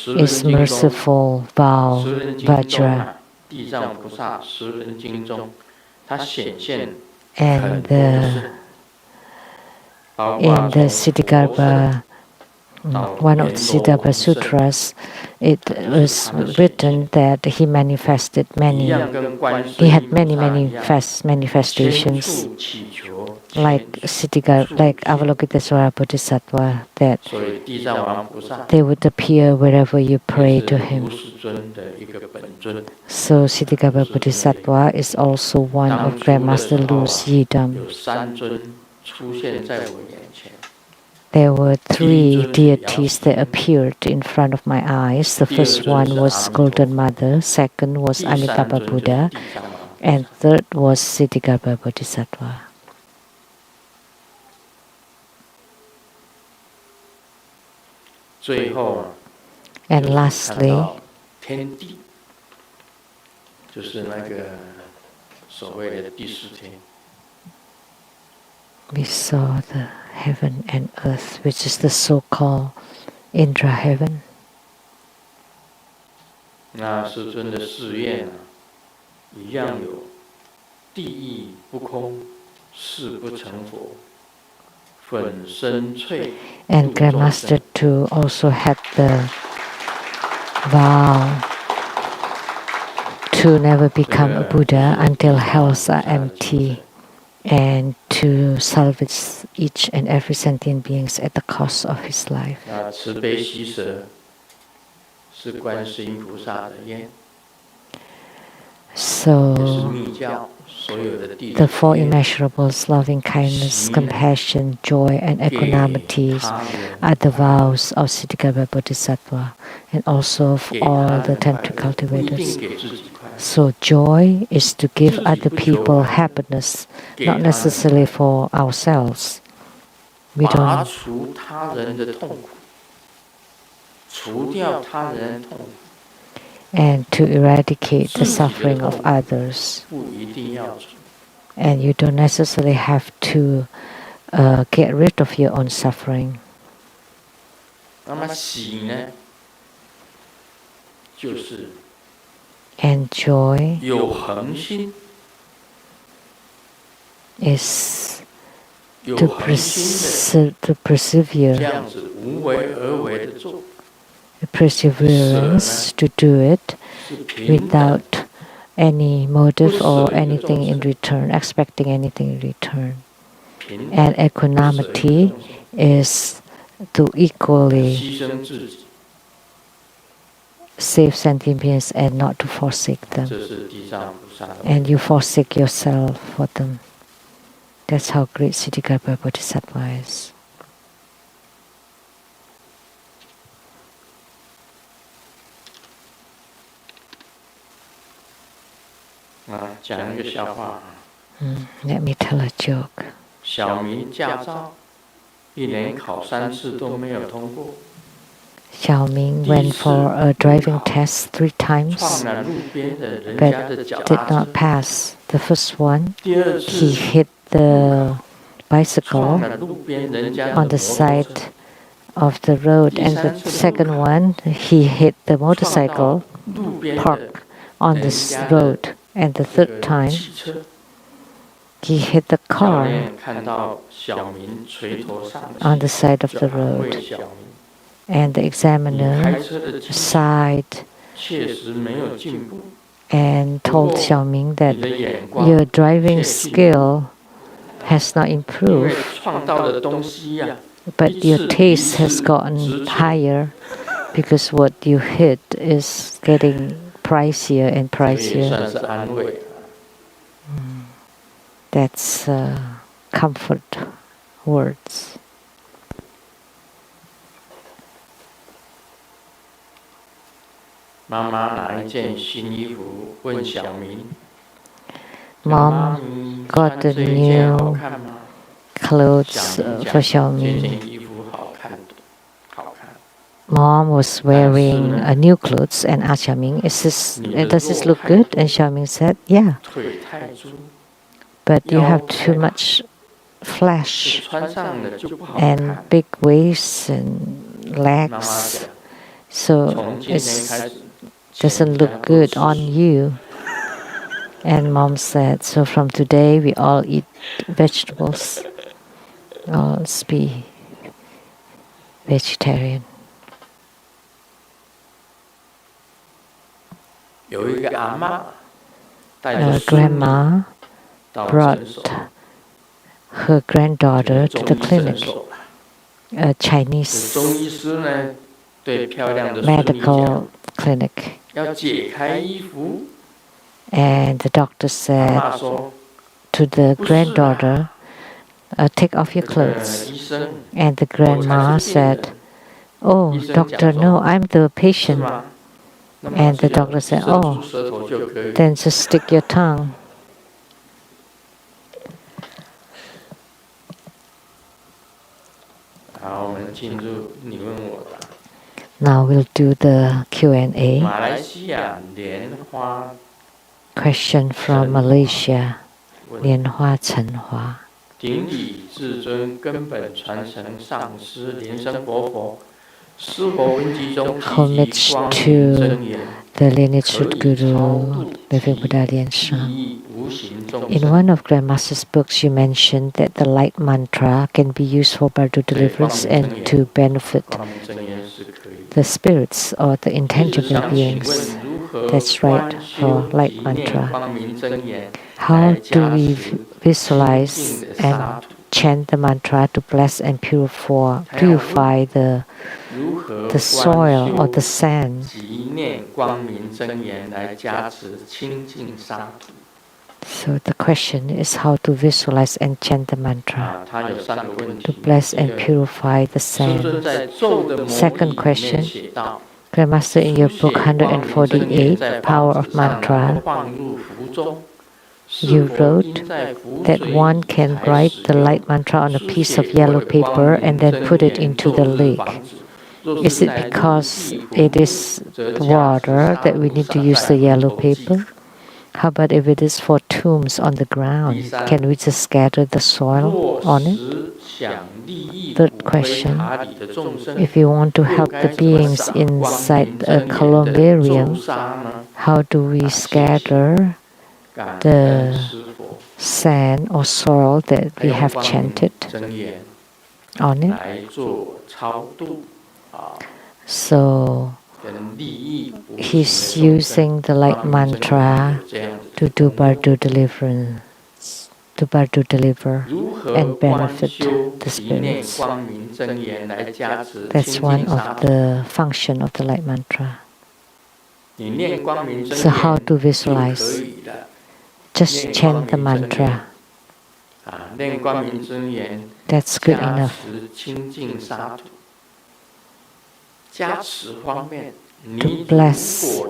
is Merciful Vow Vajra. And in the Siddhigarbha, one of the Siddhigarbha Sutras, it was written that he manifested many, he had many manifestations, like Avalokitesvara Bodhisattva, that they would appear wherever you pray to him. So Siddhigarbha Bodhisattva is also one of Grandmaster Lu's yidam. There were 3 deities that appeared in front of my eyes. The first one was Golden Mother, second was Amitabha Buddha, and third was Siddhigarbha Bodhisattva. And lastly, we saw the heaven and earth, which is the so-called Indra heaven. 一样有地义不空，誓不成佛，粉身碎。 And Grandmaster too also had the vow to never become a Buddha until hells are empty, and to salvage each and every sentient beings at the cost of his life. 那慈悲喜舍是观世音菩萨的愿， So 也是密教所有的弟子 the four immeasurables, loving kindness, compassion, joy, and equanimity are the vows of Siddhikaya Bodhisattva, and also of all the tantric cultivators. So joy is to give other people happiness, not necessarily for ourselves. We 拔 don't 除他人的痛苦，除掉他人的痛苦， and to eradicate the suffering of others. 不一定要除。 And you don't necessarily have to get rid of your own suffering. 那么喜呢，就是 And joy 有恒心， is 有 to 恒心的 这 persevere, 样子无为而为的做， perseverance to do it 是平等 without any motive or anything in return, expecting anything in return. 平 And 等 equanimity is to equally 牺牲自己， save sentient beings and not to forsake them. 这是地藏菩萨的。 And you forsake yourself for them. That's how great Siddhikaya Bodhisattva is. 讲一个笑话。 Let me tell a joke. 小明驾照一年考3次都没有通过， Xiaoming went for a driving test 3 times, 撞了路边的人家的 but 脚 did 踏 not 车。 pass. The first one, 第二 he 次 hit the 撞 bicycle 了路边人家的 on 摩 the 托 side 车。 of the road, and the second one, he hit the 撞到 motorcycle 路边的 parked on this road. And the 这 third 个 time, 汽车。 he hit the 教 car 练看到小明垂头丧气， on the side of 就 the 安慰 road. 小明： And the 你 examiner 开车的技术 sighed 确实没有进步， and told Xiaoming that 你的眼光 your driving 确进步， skill has not 因为 improved, 撞到的东西呀、 but 一 your 次 taste 比一 has 次 gotten 值钱。 higher because what you hit is getting pricier and 这个也 pricier. 算是安慰。 That's comfort words. 妈妈拿一件新衣服问小明： Mom 你 got 穿 the 这一件好 new 看吗？ clothes 小明 for 讲这 Xiaoming. 件衣服好看，好看。 Mom was wearing a new clothes and asked Xiaoming, does this look good? And Xiaoming said, yeah, 腿太粗， but you have too much flesh 穿上了就不好 and 看。 big waists and 妈妈 legs, 讲， so 从今天 it 开始， doesn't look good on you. And Mom said, so from today we all eat vegetables. Let's be vegetarian. 有一个阿嬷带着孙女 Grandma 到 brought 诊所， her granddaughter to 中 the 医诊 clinic. 所。 A 这 Chinese 中医师呢，对漂亮的孙女 medical 讲， clinic. 要解开衣服。 And the doctor 阿 said 嬷说， to the 不是啦， granddaughter, take off your 这个 clothes. 医生， And the 我才 grandma 是病 said, 人， oh, 医生讲 doctor, 说， no, I'm the 是 patient. 吗？那么 And 只 the 要 doctor said, 伸 oh, 出舌头就可以。 then just stick your tongue. 好，我们进入你问我答。 Now we'll do the Q&A. 马来西亚莲花 Question from Malaysia, 问： Lianhua Chenhua. 顶礼至尊根本传承上师莲生活佛， homage to the lineage root guru, living Buddha Lian Shan. In one of Grandmaster's books, you mentioned that the light mantra can be used for bardo deliverance and to benefit the spirits or the intangible beings. That's right, for light mantra. How do we visualize and chant the mantra to bless and purify the soil or the sand? So the question is how to visualize and chant the mantra to bless and purify the sand. Second question, Grandmaster, in your book 148, Power of Mantra, you wrote that one can write the light mantra on a piece of yellow paper and then put it into the lake. Is it because it is water that we need to use the yellow paper? How about if it is for tombs on the ground? Can we just scatter the soil on it? Third question, if you want to help the beings inside a columbarium, how do we scatter the sand or soil that we have chanted on it? So he's using the light mantra to do bardo deliverance, to bardo deliver and benefit the spirits. That's one of the function of the light mantra. So how to visualize? Just chant the mantra. That's good enough. To bless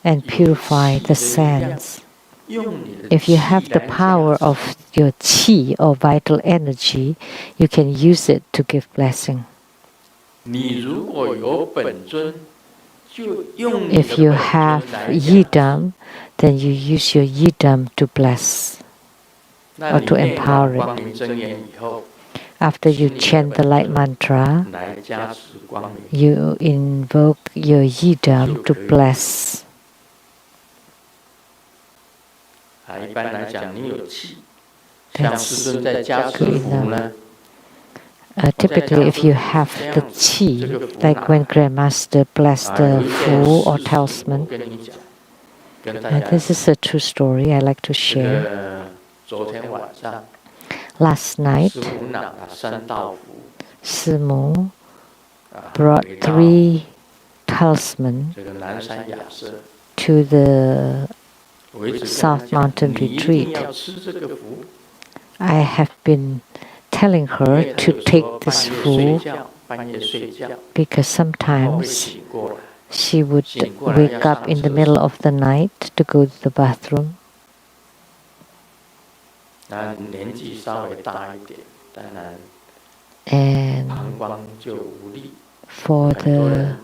and purify the sands. If you have the power of your qi or vital energy, you can use it to give blessing. If you have yidam, then you use your yidam to bless or to empower it. After you chant the light mantra, you invoke your yidam to bless. That's good enough. Typically, if you have the qi, like when Grandmaster blessed the fool or talisman, this is a true story I like to share. Last night, Simu brought 3 talismans to the South Mountain retreat. I have been telling her to take this food because sometimes she would wake up in the middle of the night to go to the bathroom. And for the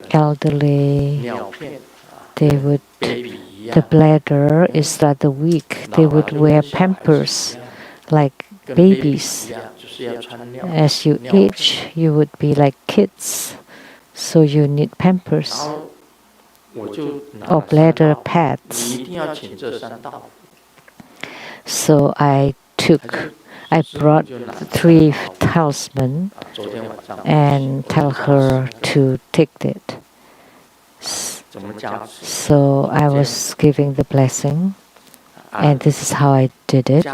elderly, the bladder is rather weak. They would wear pampers like babies. As you age, you would be like kids. So you need pampers or bladder pads. So I brought 3 talismans and tell her to take it. So I was giving the blessing, and this is how I did it.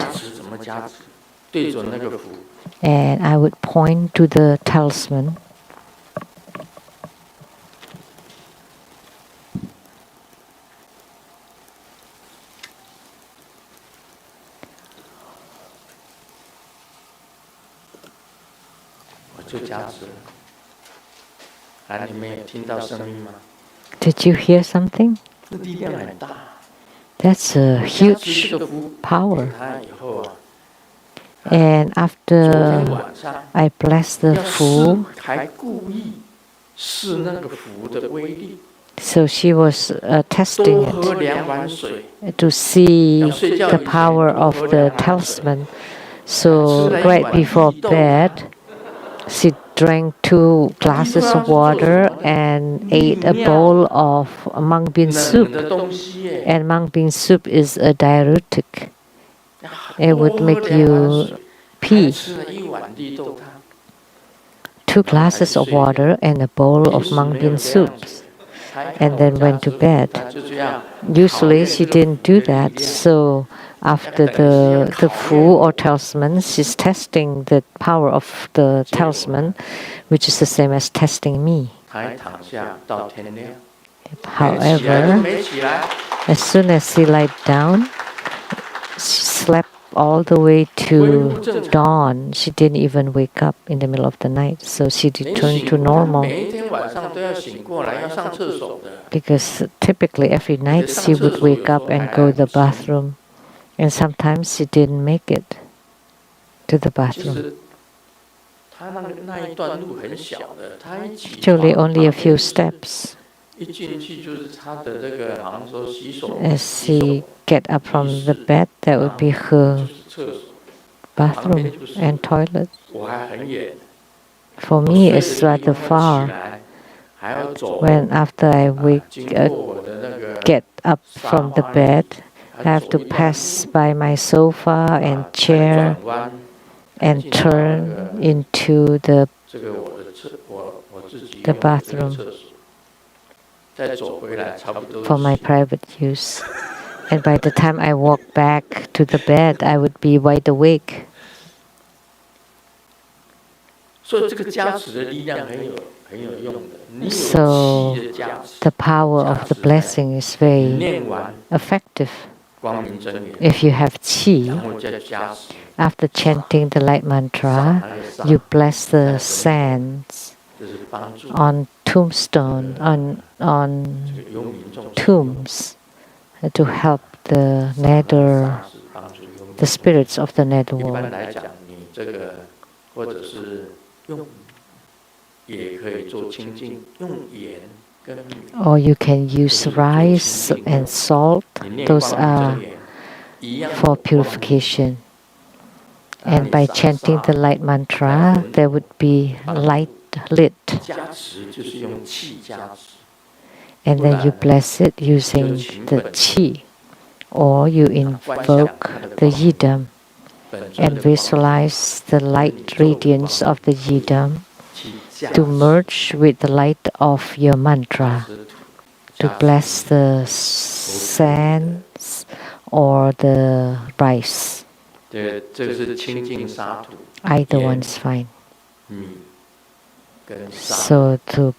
And I would point to the talisman. Did you hear something? That's a huge power. And after I blessed the fool, so she was testing it to see the power of the talisman. So right before bed, she drank 2 glasses of water and ate a bowl of mung bean soup. And mung bean soup is a diuretic. It would make you pee. 2 glasses of water and a bowl of mung bean soup, and then went to bed. Usually she didn't do that, so after the Fu or talisman, she's testing the power of the talisman, which is the same as testing me. However, as soon as she lied down, she slept all the way to dawn. She didn't even wake up in the middle of the night, so she returned to normal. Because typically every night she would wake up and go to the bathroom, and sometimes she didn't make it to the bathroom. Actually, only a few steps. As she get up from the bed, that would be her bathroom and toilet. For me, it's rather far. When after I get up from the bed, I have to pass by my sofa and chair and turn into the bathroom for my private use. And by the time I walk back to the bed, I would be wide awake. So the power of the blessing is very effective. If you have qi, after chanting the light mantra, you bless the sands on tombstone, on tombs, to help the nether, the spirits of the nether world. Or you can use rice and salt. Those are for purification. And by chanting the light mantra, there would be light lit. And then you bless it using the qi. Or you invoke the yidam and visualize the light radiance of the yidam to merge with the light of your mantra, to bless the sands or the rice. Either one's fine. So to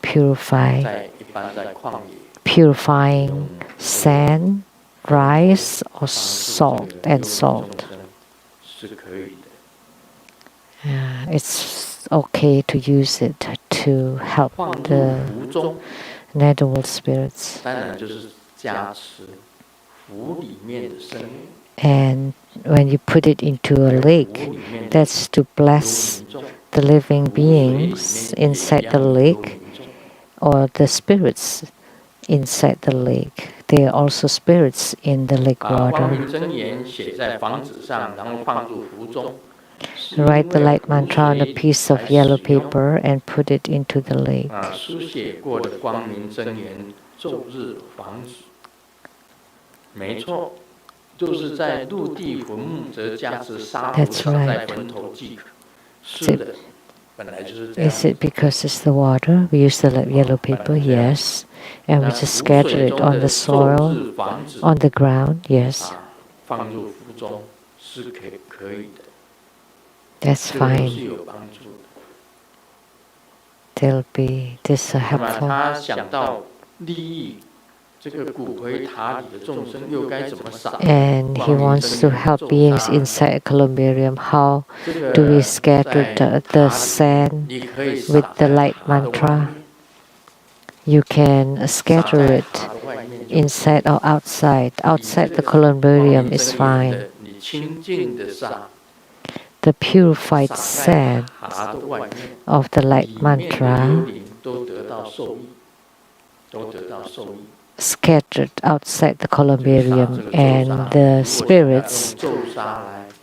purifying sand, rice or salt and salt. It's okay to use it to help the netherworld spirits. And when you put it into a lake, that's to bless the living beings inside the lake or the spirits inside the lake. They are also spirits in the lake water. Write the light mantra on a piece of yellow paper and put it into the lake. That's right. Is it because it's the water? We use the yellow paper, yes. And we just scatter it on the soil, on the ground, yes. That's fine. They'll be this helpful. And he wants to help beings inside a columbarium. How do we scatter the sand with the light mantra? You can scatter it inside or outside. Outside the columbarium is fine. The purified sand of the light mantra scattered outside the columbarium, and the spirits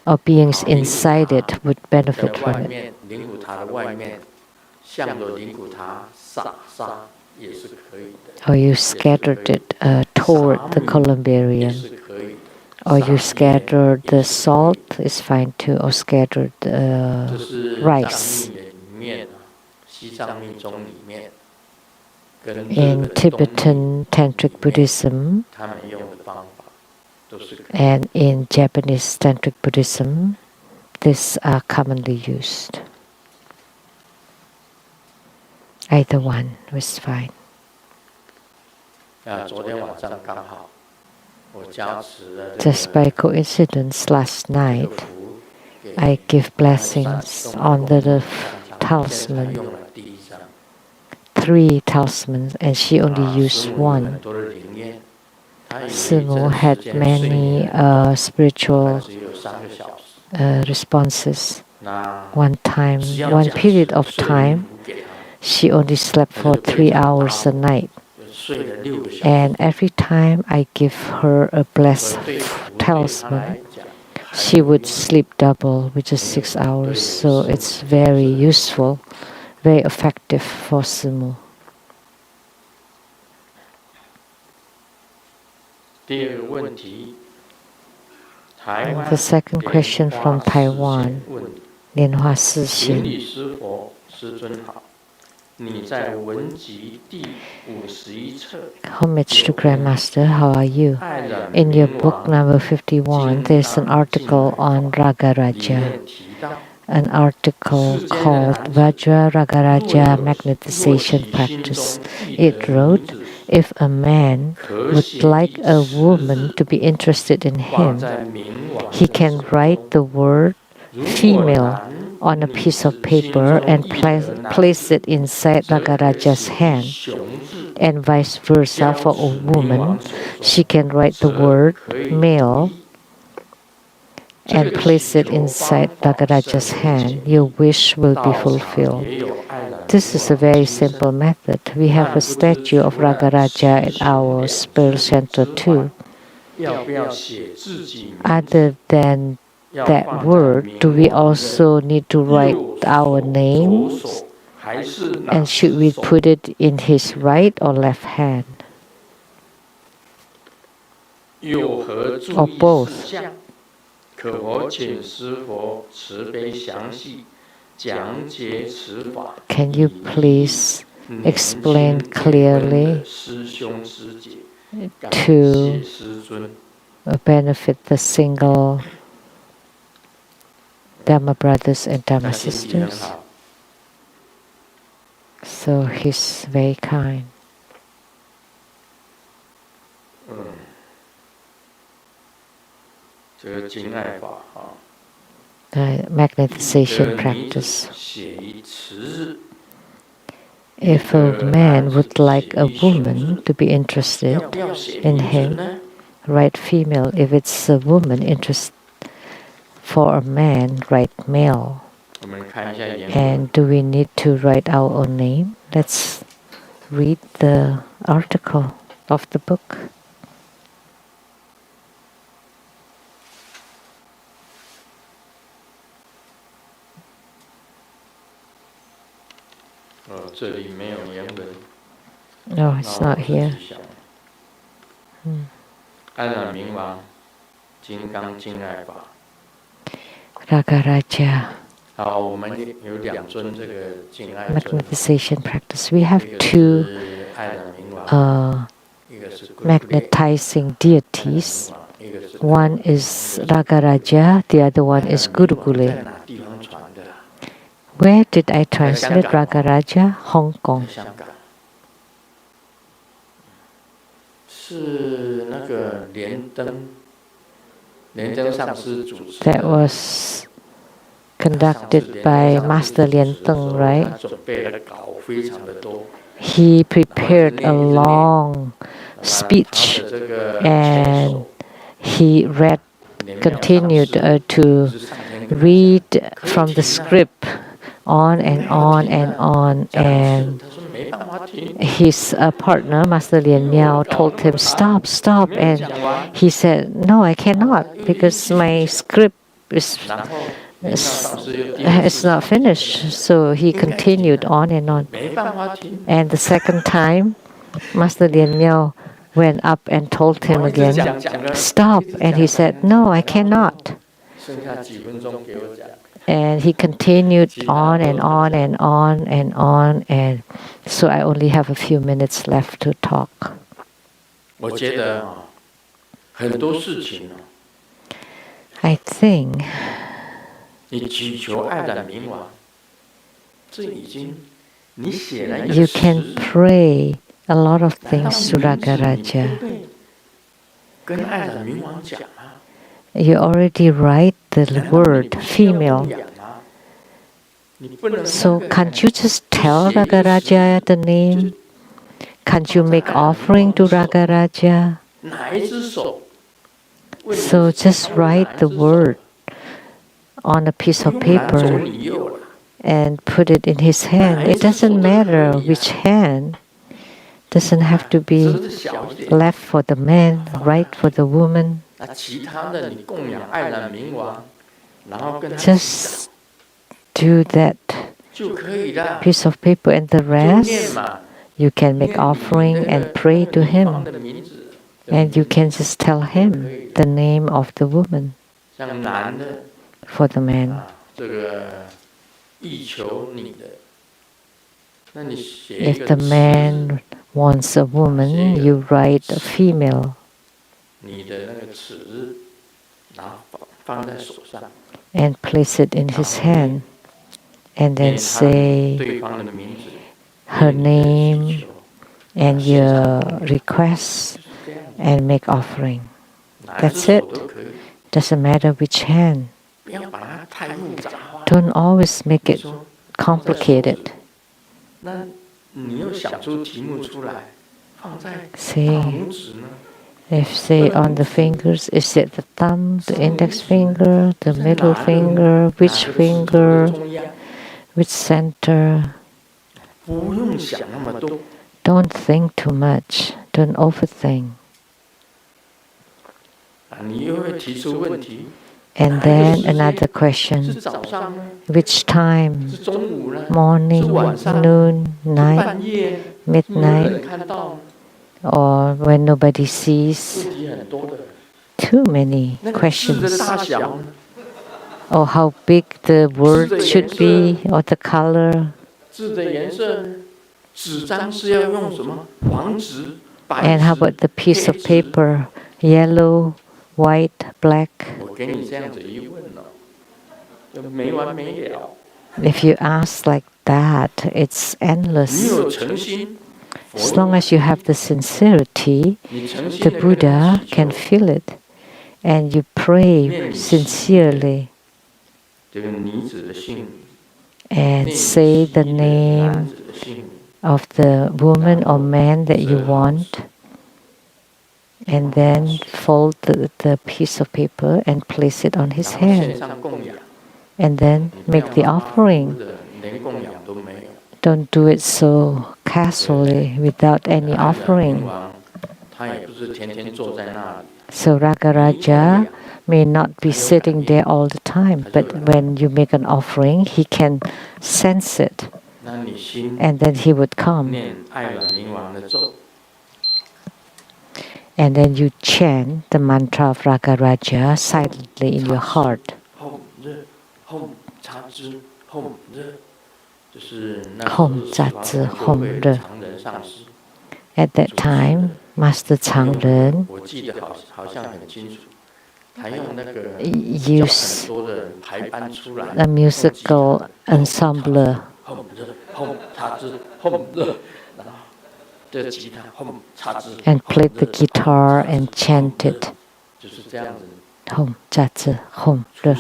or beings inside it would benefit from it. 向着灵骨塔撒沙也是可以的。 or you scattered it toward the columbarium, or you scattered the salt is fine too, or scattered 这是 rice. 藏密里面西藏密宗里面跟日 In 本东密 Tibetan Tantric Buddhism 他们用的方法都是可以。 and in Japanese Tantric Buddhism, these are commonly used. Either one was fine. 昨天晚上刚好我加持了 Just by coincidence, last night 这个符给 I give blessings on the 才 talisman, 用了第一张。 3 talismans, and she only used 师母有 one. 很多的灵验，她以为 Simu 这个 had 时间睡 many 眠大 spiritual 概只有3个小时。 responses. 那 One time, 只要 one 加持 period of 睡了 time, 符给她， she only slept for 3 hours a night. 就睡了6个小时。 And every time I give her a 所 blessed 以对符对她 talisman, 来讲， she would sleep double, which is 6 hours. So it's very useful, very effective for Simu. 第二个问题，台湾 The second question from 莲花四 Taiwan, 贤问： Lianhua Si 云 Xin. 里师佛，师尊好，你在文集第51册 Homage to Grandmaster, how are you? 爱染 In your 明 book 王 number 51, there's an article on 里 Ragaraja, 面提到， an article called Vajra Ragaraja Magnetization Practice. It wrote, if a man would like a woman to be interested in 放 him, 在明王 he 的 can 手 write 中 the word 如果 female 男 on a 女 piece of 子心 paper 中 and 意得男 place it inside 则可 Ragaraja's 写 hand, 雄字 and vice versa 标 for 指 a 明 woman. 王手 She 中， can write the 则 word 可以 male 这 and 个 place 祈 it 求 inside 方法 Ragaraja's 甚为 hand. 简 Your wish will 道 be 场 fulfilled. 也有爱染 This 明 is a 王 very 金身 simple method. We have 但 a 不知 statue of 除了 Ragaraja 实 at 行 our 两 spirit 字 center 之 too. 外，要不要写自己名字？ Other than 要 that 放在 word, do 明 we 王的 also need to write 右 our 手、左 names? 手，还是哪 And should 只 we 手？ put it in his right or left hand? 有何注 Or 意 both? 事项？可否请师佛慈悲详细讲解此法？ Can you 以 please 年 explain 轻未婚 clearly 的师兄师姐，感 to 谢师尊。 benefit the single Dharma brothers and 他 Dharma 心地很 sisters? 好， So he's very kind. 这个经爱法啊， Magnetization 一个女子 practice. 写于此日， If a man would like a woman to be interested 要不要写 in 名字 him, 呢？ write female. If it's a woman interested for a man, write male. 我们看一下原文 And。do we need to write our own name? Let's read the article of the book. 这里没有原文。 No, it's 那我 not 自己 here. 想安染明王，金刚经爱法。 Ragaraja 好，我们有2尊这个敬爱尊， magnetization practice. We have 一个 two 是爱染明王，一个是 magnetizing deities. 一个是 One is Ragaraja, the other one is 在 Gurugule. 哪地方传的？ Where did I translate Ragaraja? Hong 在 Kong. 香港。是那个莲灯上师主持 That 的。 was conducted by Master Lian Teng, right? 他准备的稿非常的多。 He prepared a long 他 speech 的这个 and 手 he read, 连妙上 continued 师 to 是上天跟他 read 可以 from the 停啊 script on and on and on. 讲 And 师他说没办法停， his partner, Master Lian Miao, told him, stop, stop. 没有 And 讲完， he said, no, I cannot because my script is 然后 it's not finished. So he continued on and on. And the second time, Master Lian Miao went up and told him again, stop. And he said, no, I cannot. And he continued on and on and on and on. And so I only have a few minutes left to talk. I think you can pray a lot of things to Ragaraja. You already write the word female. So can't you just tell Ragaraja the name? Can't you make offering to Ragaraja? So just write the word on a piece of paper and put it in his hand. It doesn't matter which hand. Doesn't have to be left for the man, right for the woman. Just do that piece of paper, and the rest you can make offering and pray to him. And you can just tell him the name of the woman for the man. If the man wants a woman, you write a female. And place it in his hand. And then say her name and your request and make offering. That's it. Doesn't matter which hand. Don't always make it complicated. Say on the fingers, is it the thumb, the index finger, the middle finger, which finger, which center? Don't think too much. Don't overthink. And then another question. Which time? Morning, noon, night, midnight, or when nobody sees? Too many questions. Or how big the word should be, or the color. And how about the piece of paper? Yellow, white, black? If you ask like that, it's endless. As long as you have the sincerity, the Buddha can feel it. And you pray sincerely. And say the name of the woman or man that you want. And then fold the piece of paper and place it on his hand. And then make the offering. Don't do it so casually without any offering. So Ragaraja may not be sitting there all the time, but when you make an offering, he can sense it. And then he would come. And then you chant the mantra of Ragaraja silently in your heart. Hom Zha-zi, Hom Re. At that time, Master Changren used a musical ensemble and played the guitar and chanted Hom Zha-zi, Hom Re.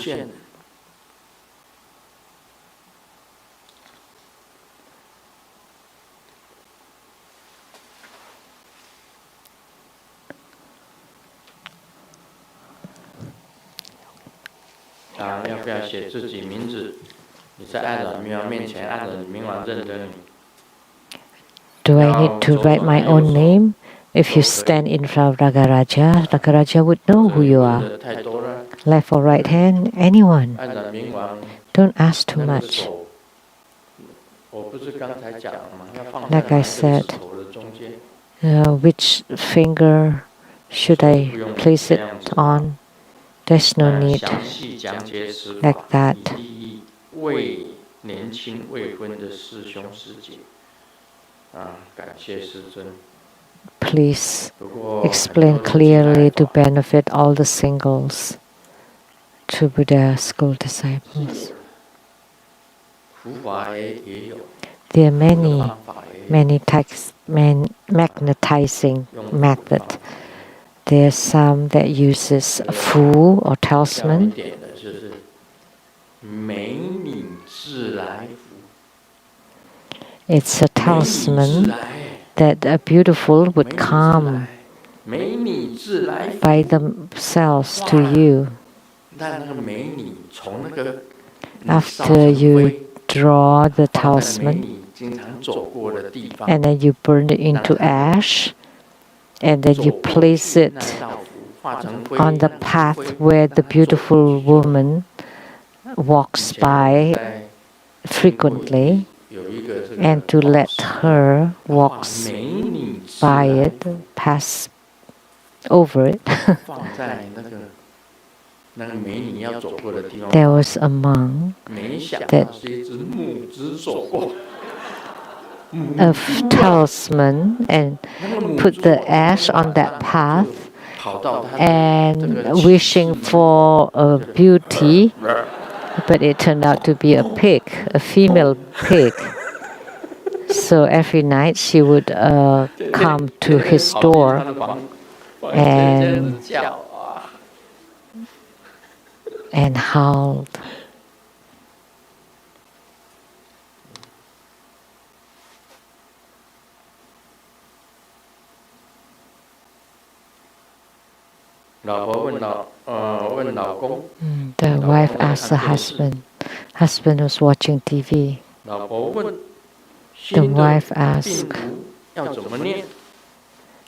Do I need to write my own name? If you stand in front of Ragaraja, Ragaraja would know who you are. left or right hand, anyone. 按照冥王 Don't ask too 那个 much. 手，我不是刚才讲了吗？要放在 Like I 哪个 said, 指头的中间？ which finger should I place it on? There's no need 详细讲解此 like 法， that. 以利益未年轻未婚的师兄师姐。感谢师尊。 Please 不过 explain 很多人 clearly 进 to 来法 benefit all the singles, true Buddha school disciples. 佛法也有， There are 佛的 many, 方法也有。 many magnetizing 用佛的 method. 方法 There's some that uses fu or 教一 talisman. 点的就是美女自来福。 It's a 美女自 talisman 来， that a beautiful 美 would 女自 come 来，美女自来福。 by themselves to you 但那个美女从那个你烧 after 成 you 灰， draw the 放在美 talisman 女经常走过的地方， and then you burn it into ash and then you 走过 place 去 it 那道符化成灰， on the 让它 path 灰 where 让 the 它走 beautiful 去。 woman 以 walks 前我 by 在 frequently 有一个这 and 个 to 宝 let 石， her 画 walks 美女自 by 来 it, 福， pass over it. 放在那个美女要走过的地方。 There was a monk 没想 that 到是一只母猪走过， of talisman and 那个母 put 猪 the 啊 ash on that path 就跑到它的这 and 个 wishing for a beauty, but it turned out to be a pig, a female pig. So every night she would come to his 跑进 door 他的房 and 这样子叫啊， and howled. 老婆问老公， The wife asked the husband. Husband was watching TV. 老婆问 The 新的 wife 病 asked, 毒要怎么念？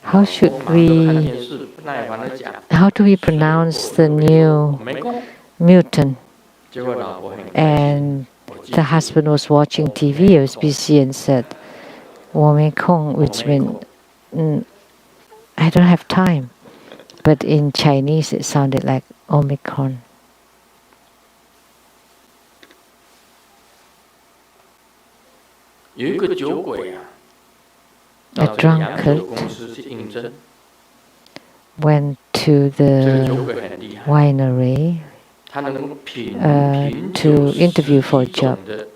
how should 老婆忙着看 we, 电视，不耐烦的讲， how do we pronounce the 我 new 没空。 mutant? 结果老婆很开心， And 我记 the husband was watching TV, he was busy and said, Womikong, which meant, I don't have time. But in Chinese it sounded like Omicron. 有一个酒鬼啊， A 到这个洋酒 drunkard 公司去应征， went to 这个酒 the 鬼很厉害， winery 他能够品 to 酒 interview for a 11种 job. 的，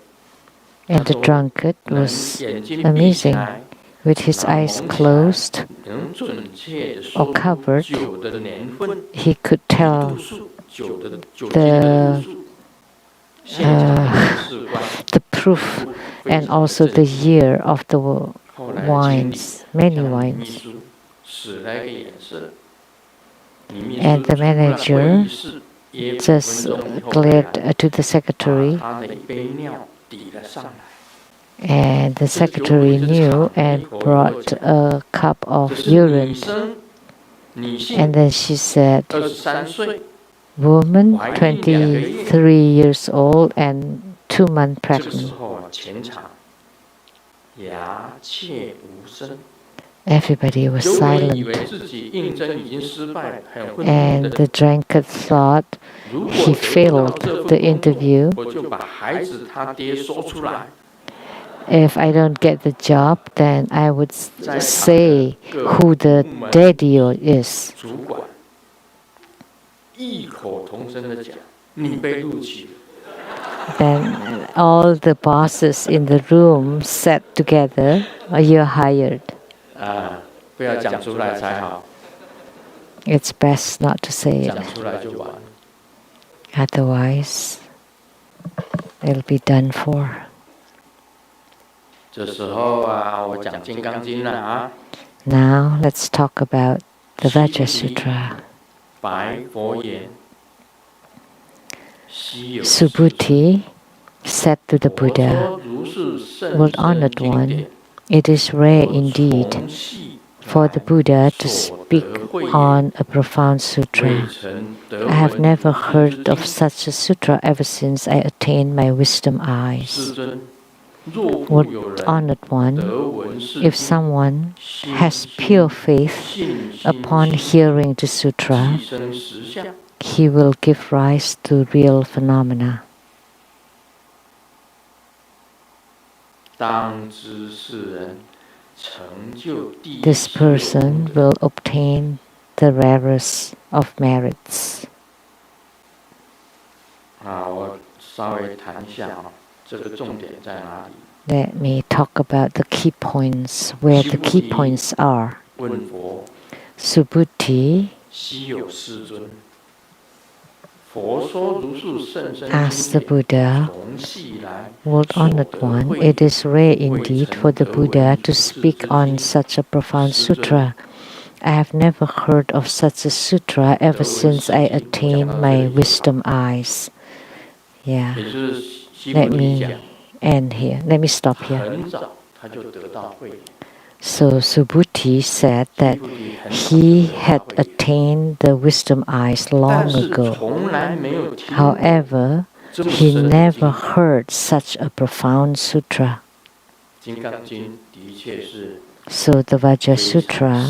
And the drunkard 能 was 眼睛闭起 amazing. 来， With his 然后 eyes 蒙起来 closed, 能准确的 or 说出 covered 酒的年份、 he could 度 tell 数、酒的酒精的度数，现场的士官 the proof 非 and 常的 also 震 the 惊。 year of the 后来的经理 wines, many 向女 wines. 秘书使来个眼色，女秘 And 书 the 出了会 manager 议室，也5 just 分钟以后回 glared 来， to the 把 secretary, 他的一杯尿递了上来。 and the secretary knew and brought a cup 这 of 是女 urine. 生，女 And 性， then she said, 23岁， woman, 怀孕2个月。 23 years old and 2 months 这个时 pregnant. 候啊，全场鸦雀无声。 Everybody was 酒鬼以为 silent. 自己应征已经失败，很愤怒 And 的。 the drunkard thought 如果 he 得不到 failed 这 the 份工作， interview. 我就把孩子他爹说出来。 If I don't get the job, then I would 在场 say 的各 who the 部门 daddy is. 主管异口同声的讲：“你被录取了。 Then all the bosses in the room sat together, you're hired. ”不要讲出来才好， It's best not to say 讲 it. 出来就完了。 Otherwise, it'll be done for. 这时候啊，我讲《金刚经》了啊， Now let's talk about the Vajra Sutra. 白佛言：“稀有 Subhuti said to the 我 Buddha, 说如是甚 World 深 honored 经 one, 典， it is rare 我 indeed 从细 for the Buddha to speak on a profound sutra. I have never heard of such a sutra ever since I attained my wisdom eyes. What honored one, if someone has pure faith upon hearing the sutra, he will give rise to real phenomena. This person will obtain the rarest of merits. Let me talk about the key points, where the key points are. Subhuti asked the Buddha, World Honored One, it is rare indeed for the Buddha to speak on such a profound sutra. I have never heard of such a sutra ever since I attained my wisdom eyes. Yeah. Let me end here. Let me stop here. So Subhuti said that he had attained the wisdom eyes long ago. However, he never heard such a profound sutra. So the Vajra Sutra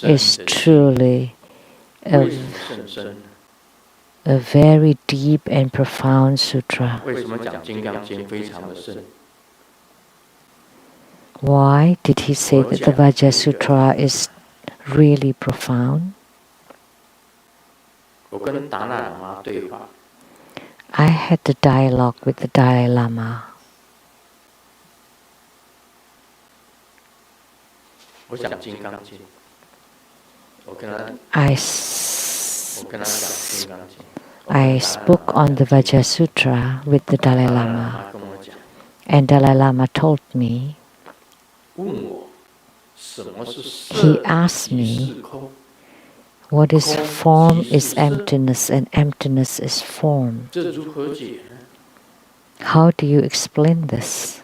is truly a very deep and profound sutra. Why did he say that the Vajra Sutra is really profound? I had a dialogue with the Dalai Lama. I spoke on the Vajra Sutra with the Dalai Lama, and Dalai Lama told me, he asked me, what is form is emptiness and emptiness is form. How do you explain this?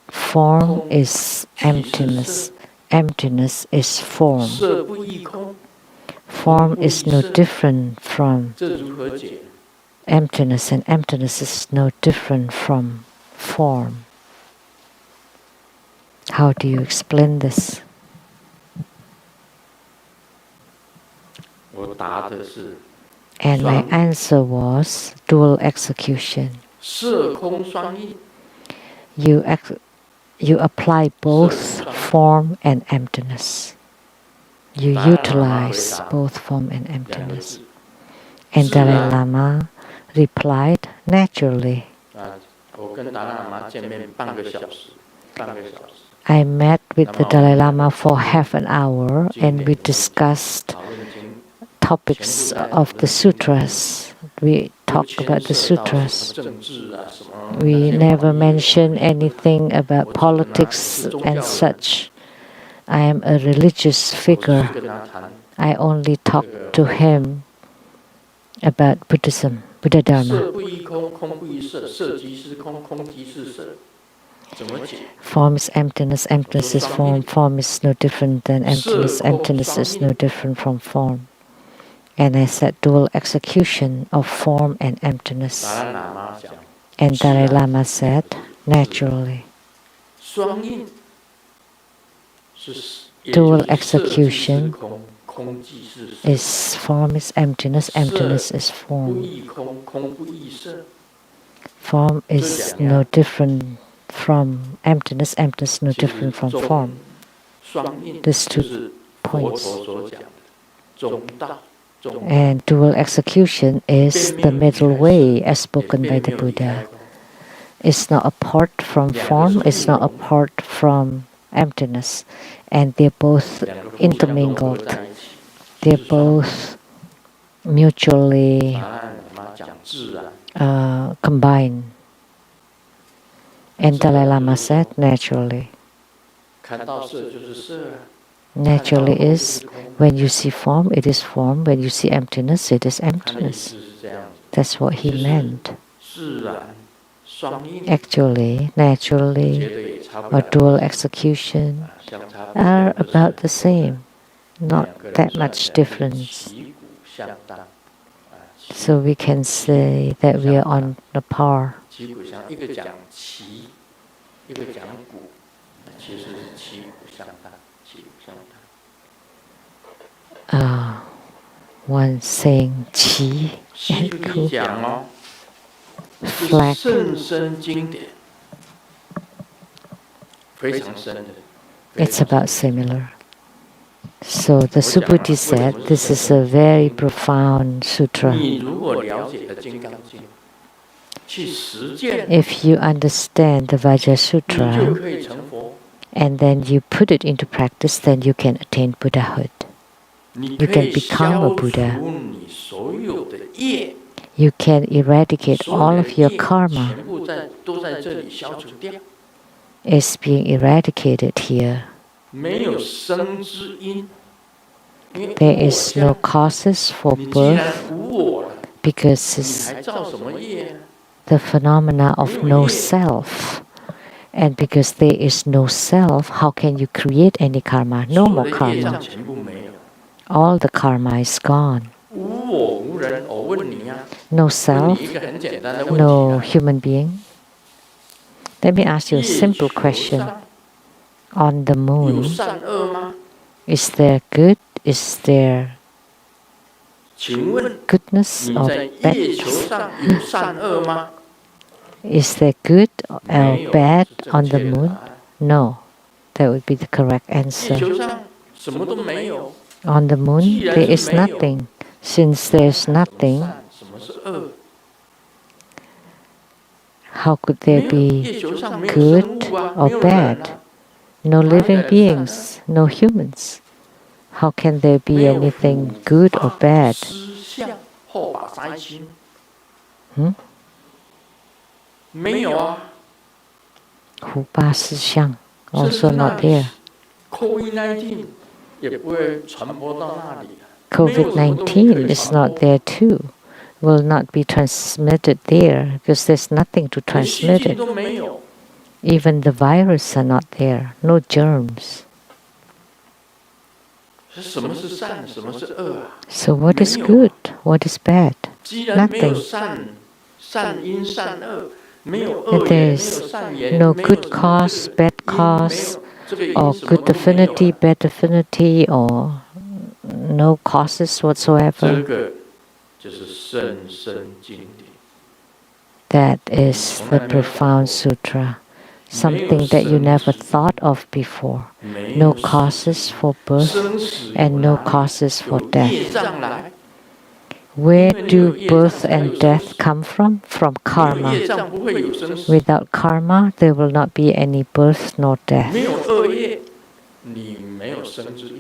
Form is emptiness, emptiness is form. Form is no different from emptiness, and emptiness is no different from form. How do you explain this? And my answer was dual execution. You apply both form and emptiness. You utilize both form and emptiness. And Dalai Lama replied, naturally. I met with the Dalai Lama for half an hour and we discussed topics of the sutras. We talked about the sutras. We never mentioned anything about politics and such. I am a religious figure. I only talked to him about Buddhism, Buddha Dharma. Form is emptiness, emptiness is form, form is no different than emptiness, emptiness is no different from form. And I said dual execution of form and emptiness. And Dalai Lama said, naturally. Dual execution is form is emptiness, emptiness is form. Form is no different from emptiness, emptiness no different from form. These 2 points. And dual execution is the middle way as spoken by the Buddha. It's not apart from form, it's not apart from emptiness. And they're both intermingled. They're both mutually combined. And Dalai Lama said, naturally. Naturally is, when you see form, it is form. When you see emptiness, it is emptiness. That's what he meant. Actually, naturally, or dual execution are about the same, not that much difference. So we can say that we are on the par. One saying qi and ku, flag. It's about similar. So the Subhuti said this is a very profound sutra. If you understand the Vajra Sutra and then you put it into practice, then you can attain Buddhahood. You can become a Buddha. You can eradicate all of your karma. It's being eradicated here. There is no causes for birth because it's the phenomena of no self. And because there is no self, how can you create any karma? No more karma. All the karma is gone. No self, no human being. Let me ask you a simple question. On the moon, is there good? Is there goodness or badness? Is there good or bad on the moon? No. That would be the correct answer. On the moon, there is nothing. Since there is nothing, how could there be good or bad? No living beings, no humans. How can there be anything good or bad? Hu Ba Si Xiang, also not there. COVID-19 is not there too. Will not be transmitted there because there's nothing to transmit it. Even the virus are not there, no germs. So what is good? What is bad? Nothing. There is no good cause, bad cause, or good affinity, bad affinity, or no causes whatsoever. That is the profound sutra. Something that you never thought of before. No causes for birth and no causes for death. Where do birth and death come from? From karma. Without karma, there will not be any birth nor death.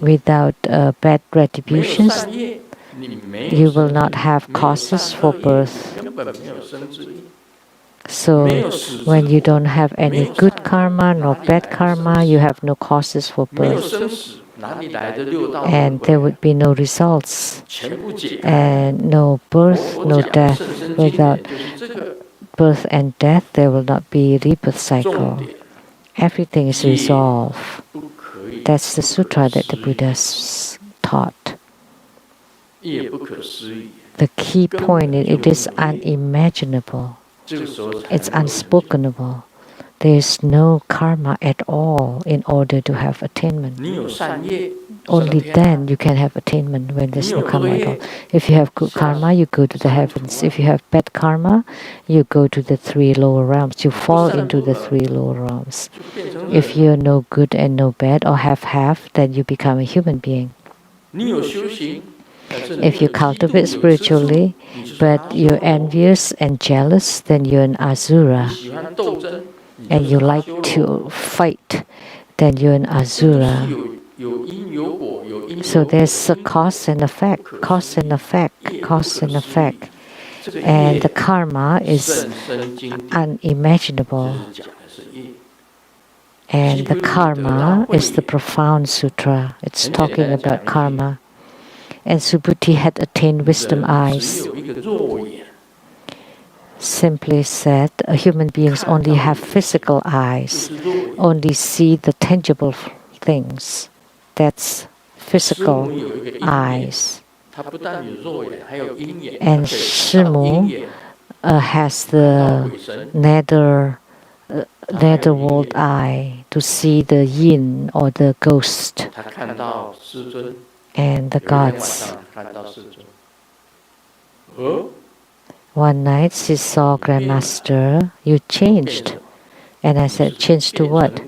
Without bad retributions, you will not have causes for birth. So, when you don't have any good karma nor bad karma, you have no causes for birth. And there would be no results. And no birth, no death. Without birth and death, there will not be rebirth cycle. Everything is resolved. That's the sutra that the Buddha taught. The key point is it is unimaginable. It's unspokenable. There is no karma at all in order to have attainment. Only then you can have attainment, when there's no karma at all. If you have good karma, you go to the heavens. If you have bad karma, you go to the three lower realms. You fall into the three lower realms. If you're no good and no bad, or have half, then you become a human being. If you cultivate spiritually, but you're envious and jealous, then you're an asura. And you like to fight, then you're an asura. So there's a cause and effect, cause and effect, cause and effect. And the karma is unimaginable. And the karma is the profound sutra. It's talking about karma. And Subhuti had attained wisdom eyes. simply said, human beings only have physical eyes, only see the tangible things. That's physical eyes. And Shimu has the netherworld eye to see the yin or the ghost and the gods. One night she saw Grandmaster, you changed. And I said, changed to what?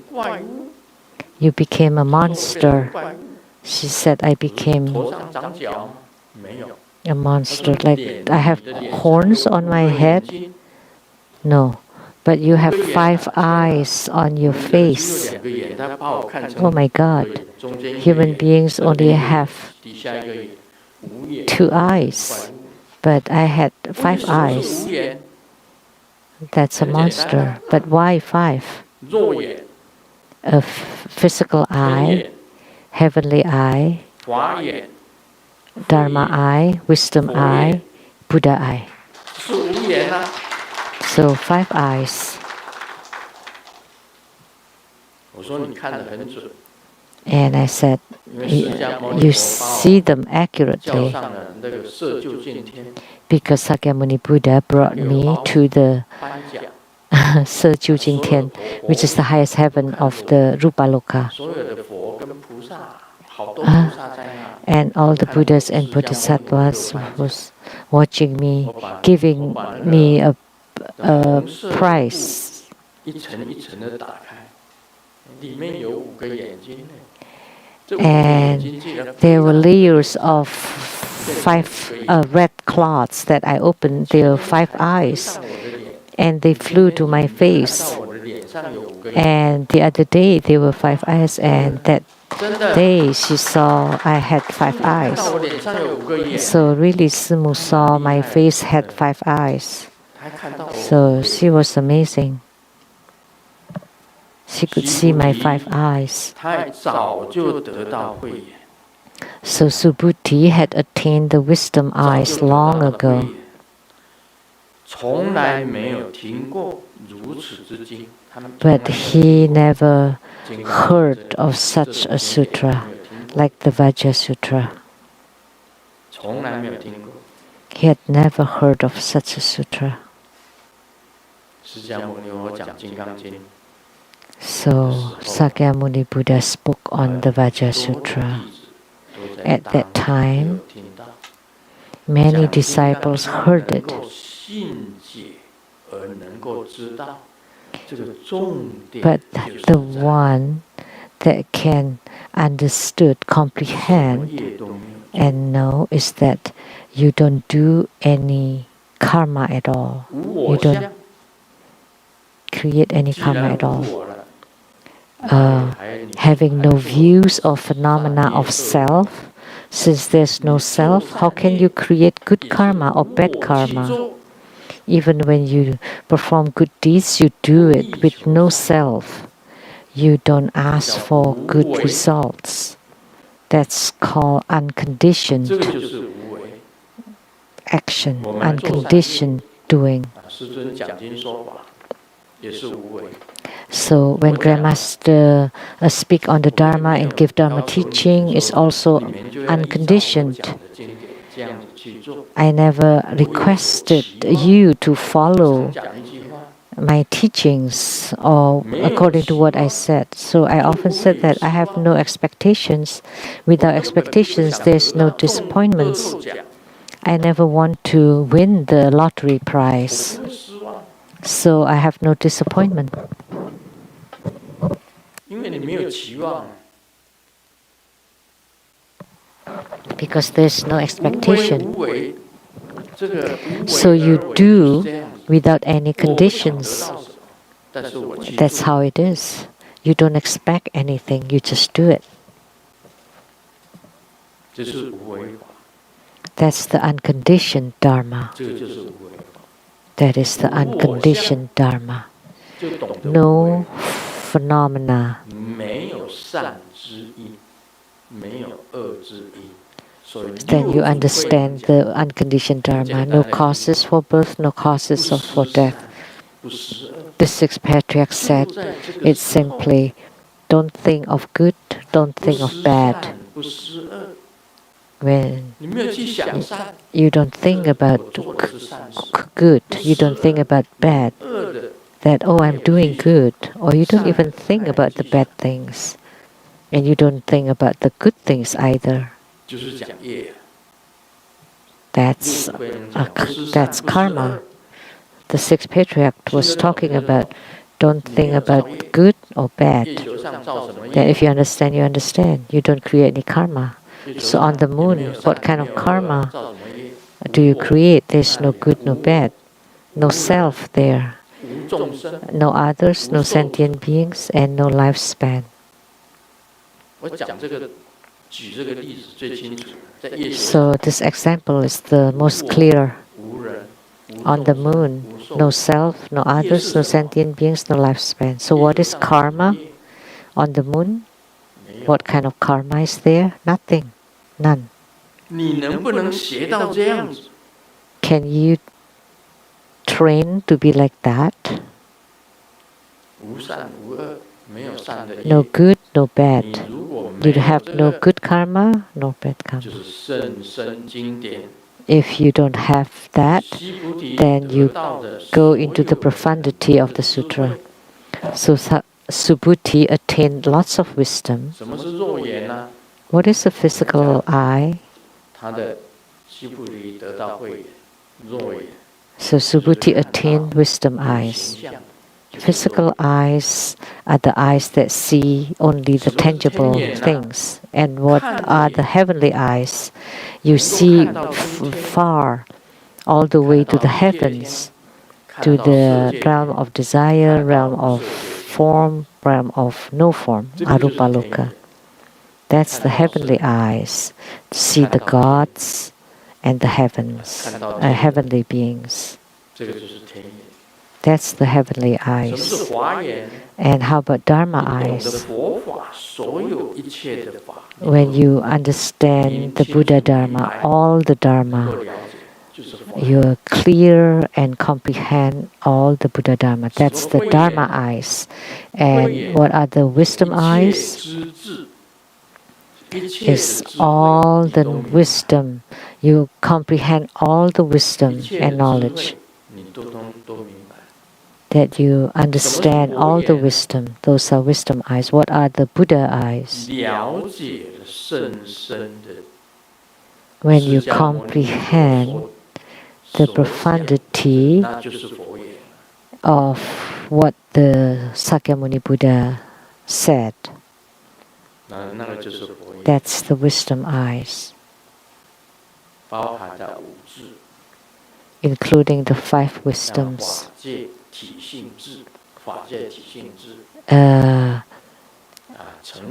You became a monster. She said, I became a monster. Like I have horns on my head? No. But you have 5 eyes on your face. Oh my God. Human beings only have 2 eyes. But I had 5 eyes. That's a monster. But why 5? A physical eye, heavenly eye, Dharma eye, wisdom eye, Buddha eye. So 5 eyes. And I said, you see them accurately. Because Sakyamuni Buddha brought me to the Jingtian, which is the highest heaven of the Rupaloka. And all the Buddhas and Bodhisattvas was watching me, giving me a prize. And there were layers of 5 red cloths that I opened. There were 5 eyes. And they flew to my face. And the other day there were 5 eyes, and that day she saw I had 5 eyes. So really Simu saw my face had 5 eyes. So she was amazing. She could see my 5 eyes. So Subhuti had attained the wisdom eyes long ago. But he never heard of such a sutra, like the Vajra Sutra. He had never heard of such a sutra. So Sakyamuni Buddha spoke on the Vajra Sutra. At that time, many disciples heard it. But the one that can understood, comprehend, and know is that you don't do any karma at all. You don't create any karma at all. Having no views or phenomena of self, since there's no self, how can you create good karma or bad karma? Even when you perform good deeds, you do it with no self. You don't ask for good results. That's called unconditioned action, unconditioned doing. So when Grandmaster speak on the Dharma and give Dharma teaching, is also unconditioned. I never requested you to follow my teachings or according to what I said. So I often said that I have no expectations. Without expectations, there's no disappointments. I never want to win the lottery prize. So I have no disappointment. Because there's no expectation. So you do without any conditions. That's how it is. You don't expect anything, you just do it. That's the unconditioned Dharma. That is the unconditioned Dharma. No phenomena. then you understand the unconditioned Dharma. No causes for birth, no causes for death. The sixth patriarch said, it's simply, don't think of good, don't think of bad. When you don't think about good, you don't think about bad, that, oh, I'm doing good, or you don't even think about the bad things, and you don't think about the good things either. That's karma. The sixth patriarch was talking about don't think about good or bad. That if you understand, you understand. You don't create any karma. So on the moon, what kind of karma do you create? There's no good, no bad, no self there, no others, no sentient beings, and no lifespan. So this example is the most clear. On the moon, no self, no others, no sentient beings, no lifespan. So what is karma on the moon? What kind of karma is there? Nothing. None. Can you train to be like that? No good, no bad. You have no good karma, no bad karma. If you don't have that, then you go into the profundity of the sutra. So Subhuti attained lots of wisdom. What is the physical eye? So Subhuti attained wisdom eyes. Physical eyes are the eyes that see only the tangible things. And what are the heavenly eyes? You see far, all the way to the heavens, to the realm of desire, realm of form, realm of no form, arupaloka. That's the heavenly eyes. To see the gods and the heavens, heavenly beings. That's the heavenly eyes. And how about Dharma eyes? When you understand the Buddha Dharma, all the Dharma, you clear and comprehend all the Buddha Dharma. That's the Dharma eyes. And what are the wisdom eyes? Is all the wisdom. You comprehend all the wisdom and knowledge. That you understand all the wisdom. Those are wisdom eyes. What are the Buddha eyes? When you comprehend the profundity of what the Sakyamuni Buddha said, that's the wisdom eyes, including the five wisdoms.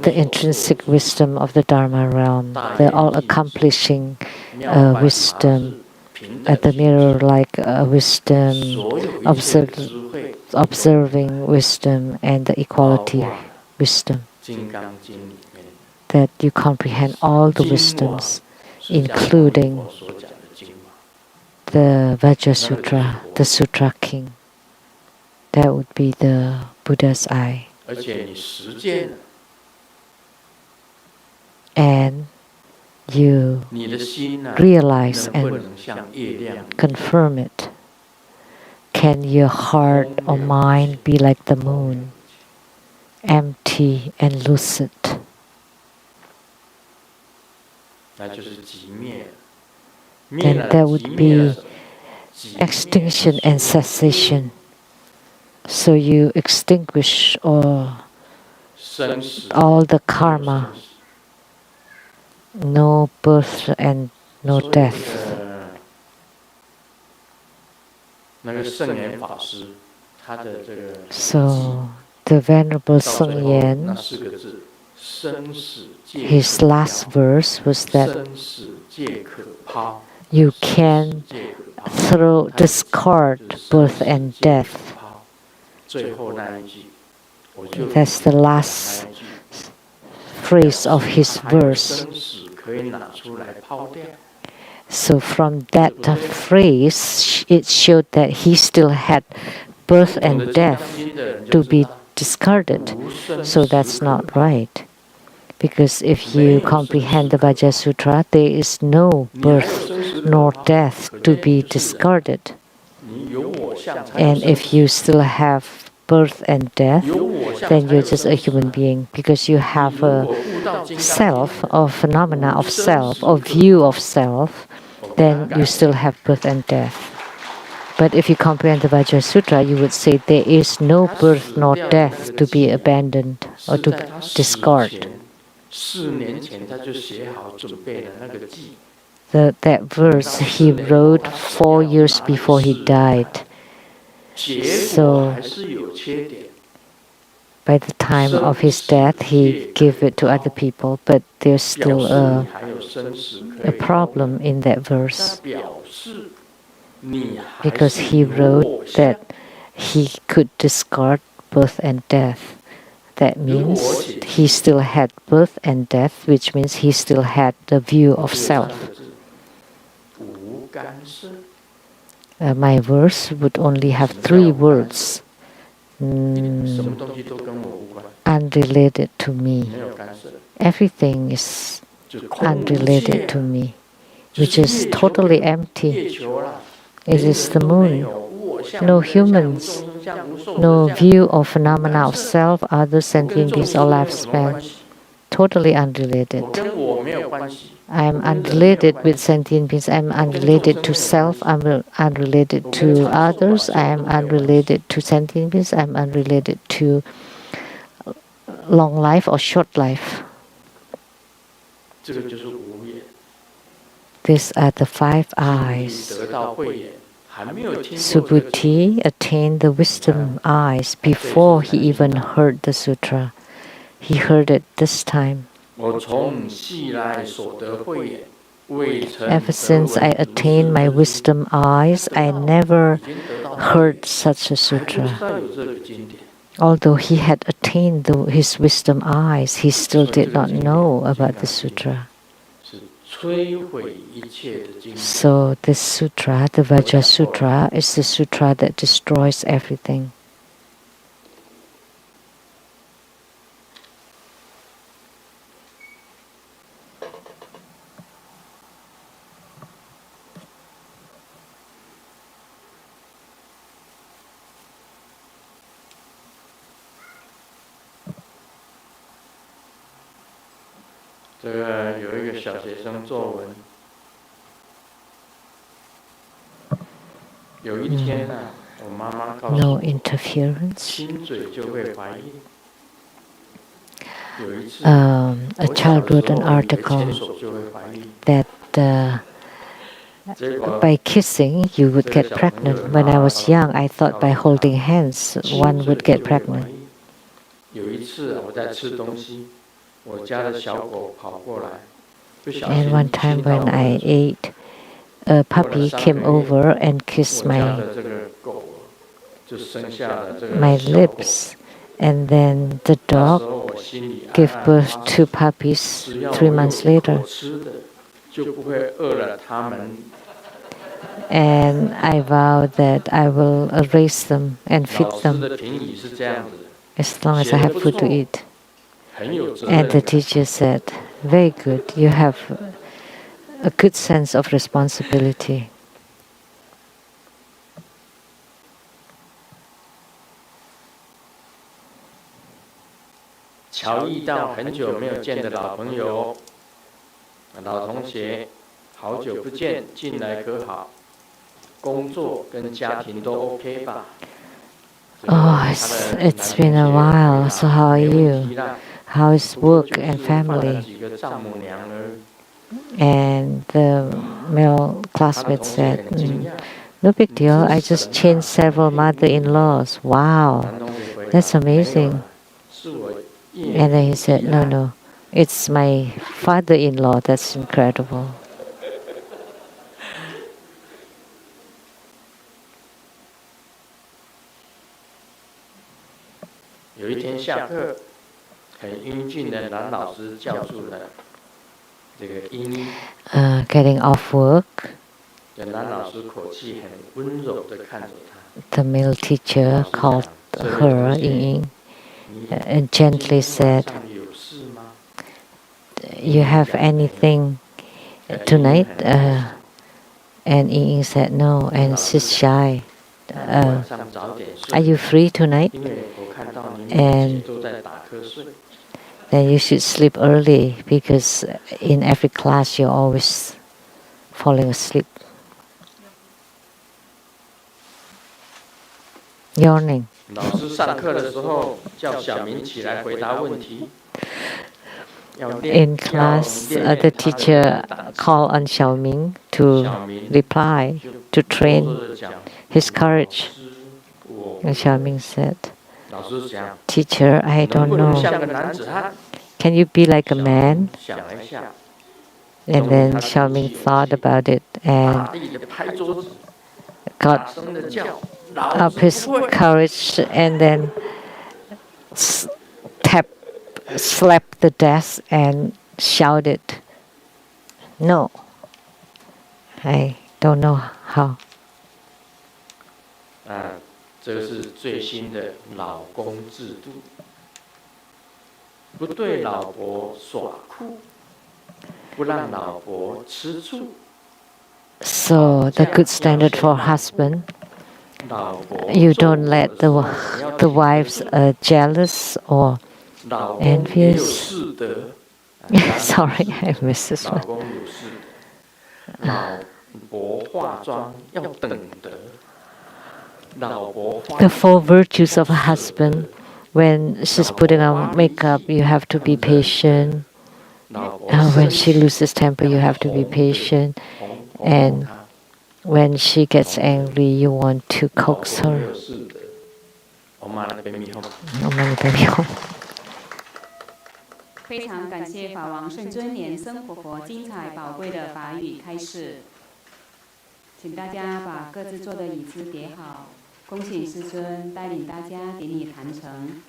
The intrinsic wisdom of the Dharma realm, the all-accomplishing wisdom, the mirror-like wisdom, observing wisdom, and the equality wisdom. That you comprehend all the wisdoms, including the Vajra Sutra, the Sutra King. That would be the Buddha's eye. And you realize and confirm it. Can your heart or mind be like the moon, empty and lucid? Then there would be extinction and cessation. So you extinguish all the karma, no birth and no death. So the Venerable Sung Yen, his last verse was that you can discard birth and death. That's the last phrase of his verse. So from that phrase, it showed that he still had birth and death to be discarded. So that's not right. Because if you comprehend the Vajra Sutra, there is no birth nor death to be discarded. And if you still have birth and death, then you're just a human being because you have a self or phenomena of self or view of self, then you still have birth and death. But if you comprehend the Vajra Sutra, you would say there is no birth nor death to be abandoned or to discard. That verse he wrote 4 years before he died. So by the time of his death, he gave it to other people, but there's still a problem in that verse. Because he wrote that he could discard birth and death. That means he still had birth and death, which means he still had the view of self. My verse would only have 3 words. Unrelated to me. Everything is unrelated to me, which is totally empty. It is the moon. No humans, no view or phenomena of self, others, sentient beings, or lifespan. Totally unrelated. I am unrelated with sentient beings. I am unrelated to self. I am unrelated to others. I am unrelated to sentient beings. I am unrelated to long life or short life. These are the 5 eyes. Subhuti attained the wisdom eyes before he even heard the sutra. He heard it this time. Ever since I attained my wisdom eyes, I never heard such a sutra. Although he had attained his wisdom eyes, he still did not know about the sutra. So this sutra, the Vajra Sutra, is the sutra that destroys everything. No interference. A child wrote an article that by kissing you would get pregnant. When I was young, I thought by holding hands one would get pregnant. And one time when I ate, a puppy came over and kissed my lips, and then the dog gave birth to puppies 3 months later. And I vowed that I will raise them and feed them as long as I have food to eat. And the teacher said, "Very good, you have a good sense of responsibility." Oh, it's been a while, so how are you? How is work and family? And the male classmate said, "No big deal, I just changed several mother-in-laws." Wow, that's amazing. And then he said, no, it's my father-in-law, that's incredible. 这个英 getting off work. 的男老师口气很温柔地看着他。 The male teacher called her Ying and gently said, 上面有事吗？ "You have anything tonight?" And Ying said, "No," and she's shy. 晚上早点 Are 睡， you free tonight? 因为我看到你 And 每天都在打瞌睡。 Then you should sleep early because in every class you're always falling asleep. Yawning. 老师上课的时候叫小明起来回答问题。 In class, the teacher called on Xiaoming to reply, to train his courage. And Xiaoming said, 老师讲， "Teacher, I 能 don't 不能 know. 像个男子汉？ Can you be like a man?" 想了一下， And then Xiaoming thought about it 大 and 力的拍桌子， got 大声的叫，老 up 子 his 不会。 courage and then slapped the desk and shouted, "No, I don't know how." 这是最新的老公制度，不对老婆耍酷，不让老婆吃醋。 So the good standard for husband, 老婆 you 做 don't 我 let 的 the 时候你要 the 记得 wives jealous or 老公也有 envious. 事德。 Sorry, I missed this 老 one. 公有事德，老婆化妆要等得。老婆化 The four virtues of a husband. When she's putting on makeup, you have to be patient. 老婆 When she loses temper, you have to be patient. 哄 And 她。 when she gets angry, you want to 老 coax 婆没 her. 有事德，我妈那边咪哄。非常感谢法王圣尊莲生活佛精彩宝贵的法语开示，请大家把各自坐的椅子叠好，恭请师尊带领大家典礼坛成。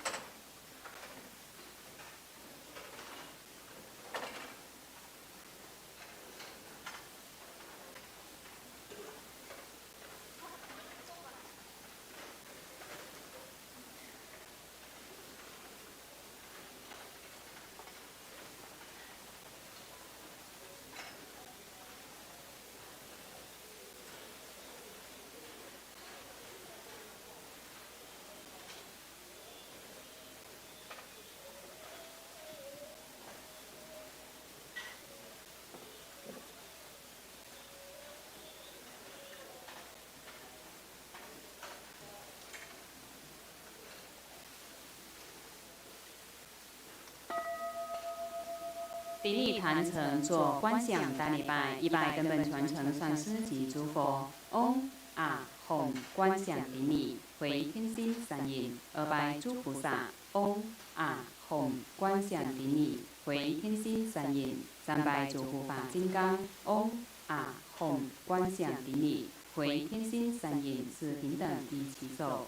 顶礼坛城做观想大礼拜，一拜根本传承上师及诸佛。嗡啊吽观想顶礼，回天心三印。二拜诸菩萨。嗡啊吽观想顶礼，回天心三印。三拜诸护法金刚。嗡啊吽观想顶礼，回天心三印是平等一起手。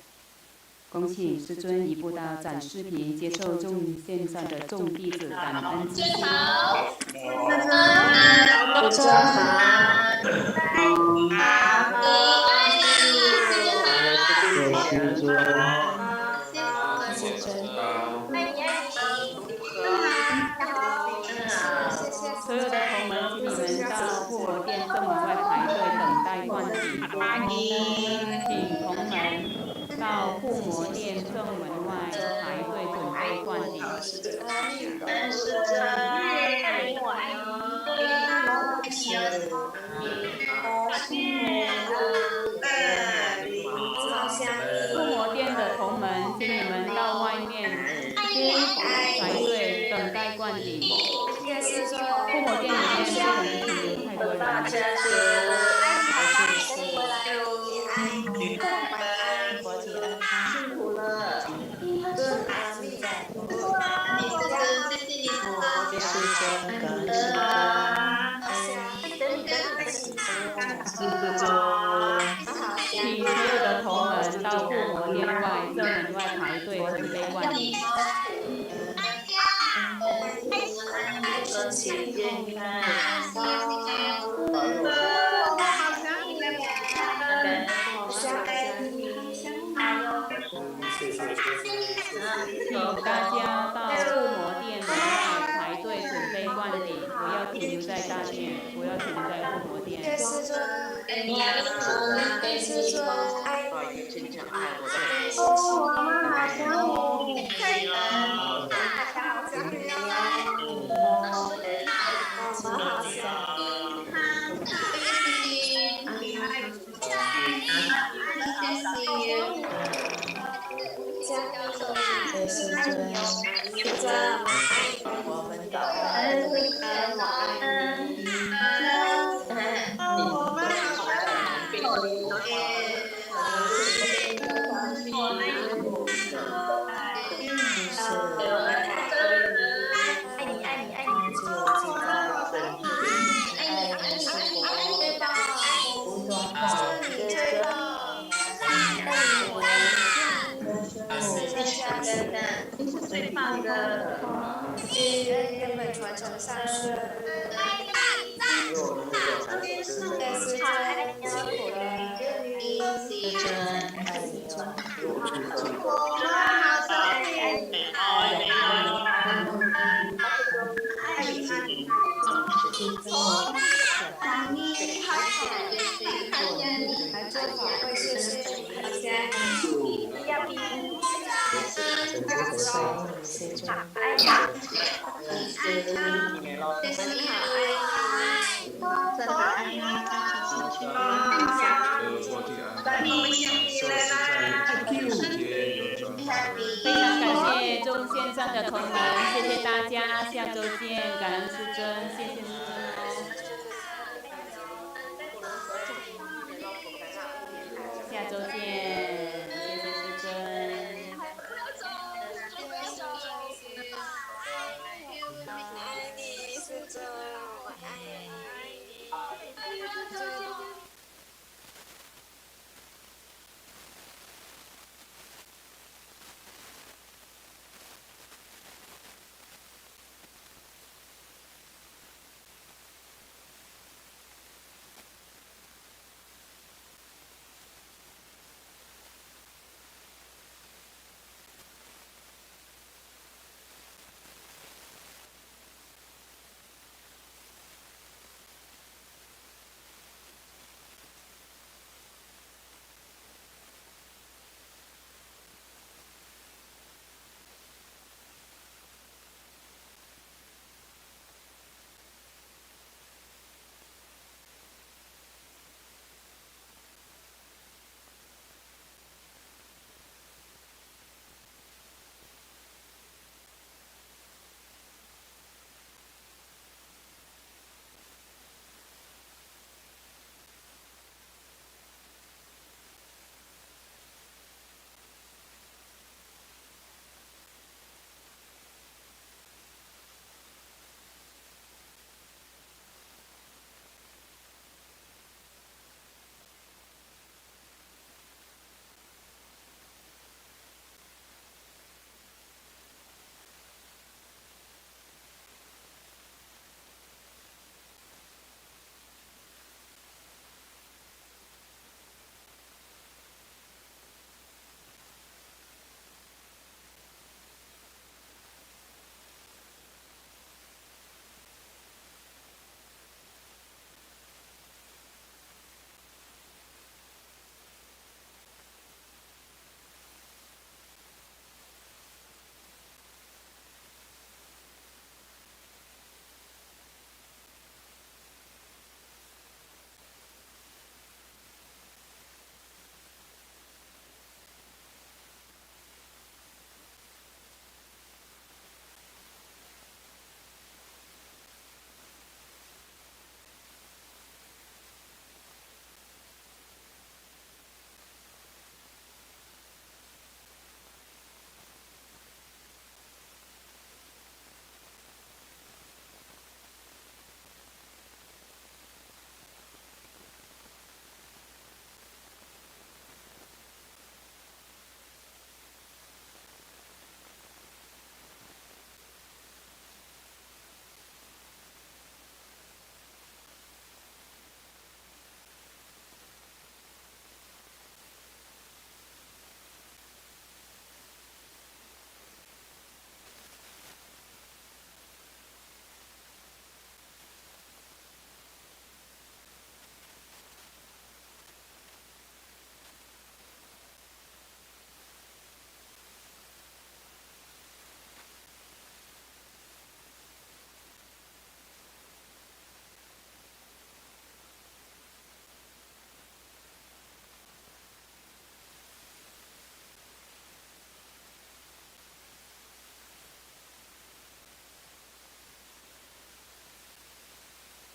恭请师尊移步到展视频，接受众线上的众弟子感恩之心。所有的同门，请你们到护摩殿正门外排队等待灌顶。请同门到护摩殿正门外排队准备灌顶。护摩殿的同门，请你们到外面排队等待灌顶。护摩殿里面不能停留太多人。佛姐安康，辛苦了，平安自在，谢谢你佛姐师尊，感恩师尊，请所有的同门到护摩殿外正门外排队准备灌顶。祈愿平安保佑我们请大家到护摩殿门外排队准备灌顶，不要停留在大殿，不要停留在护摩殿。师尊，师尊，爱你，真正爱我的我们都爱你，我爱你是最棒的，根本传承上去。来做法会，谢谢大家。非常感谢众线上的同仁，谢谢大家，下周见，感恩师尊，谢谢师尊哦。下周见，谢谢师尊。爱你，师尊，我爱你。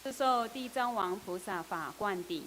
是受地藏王菩萨法灌顶。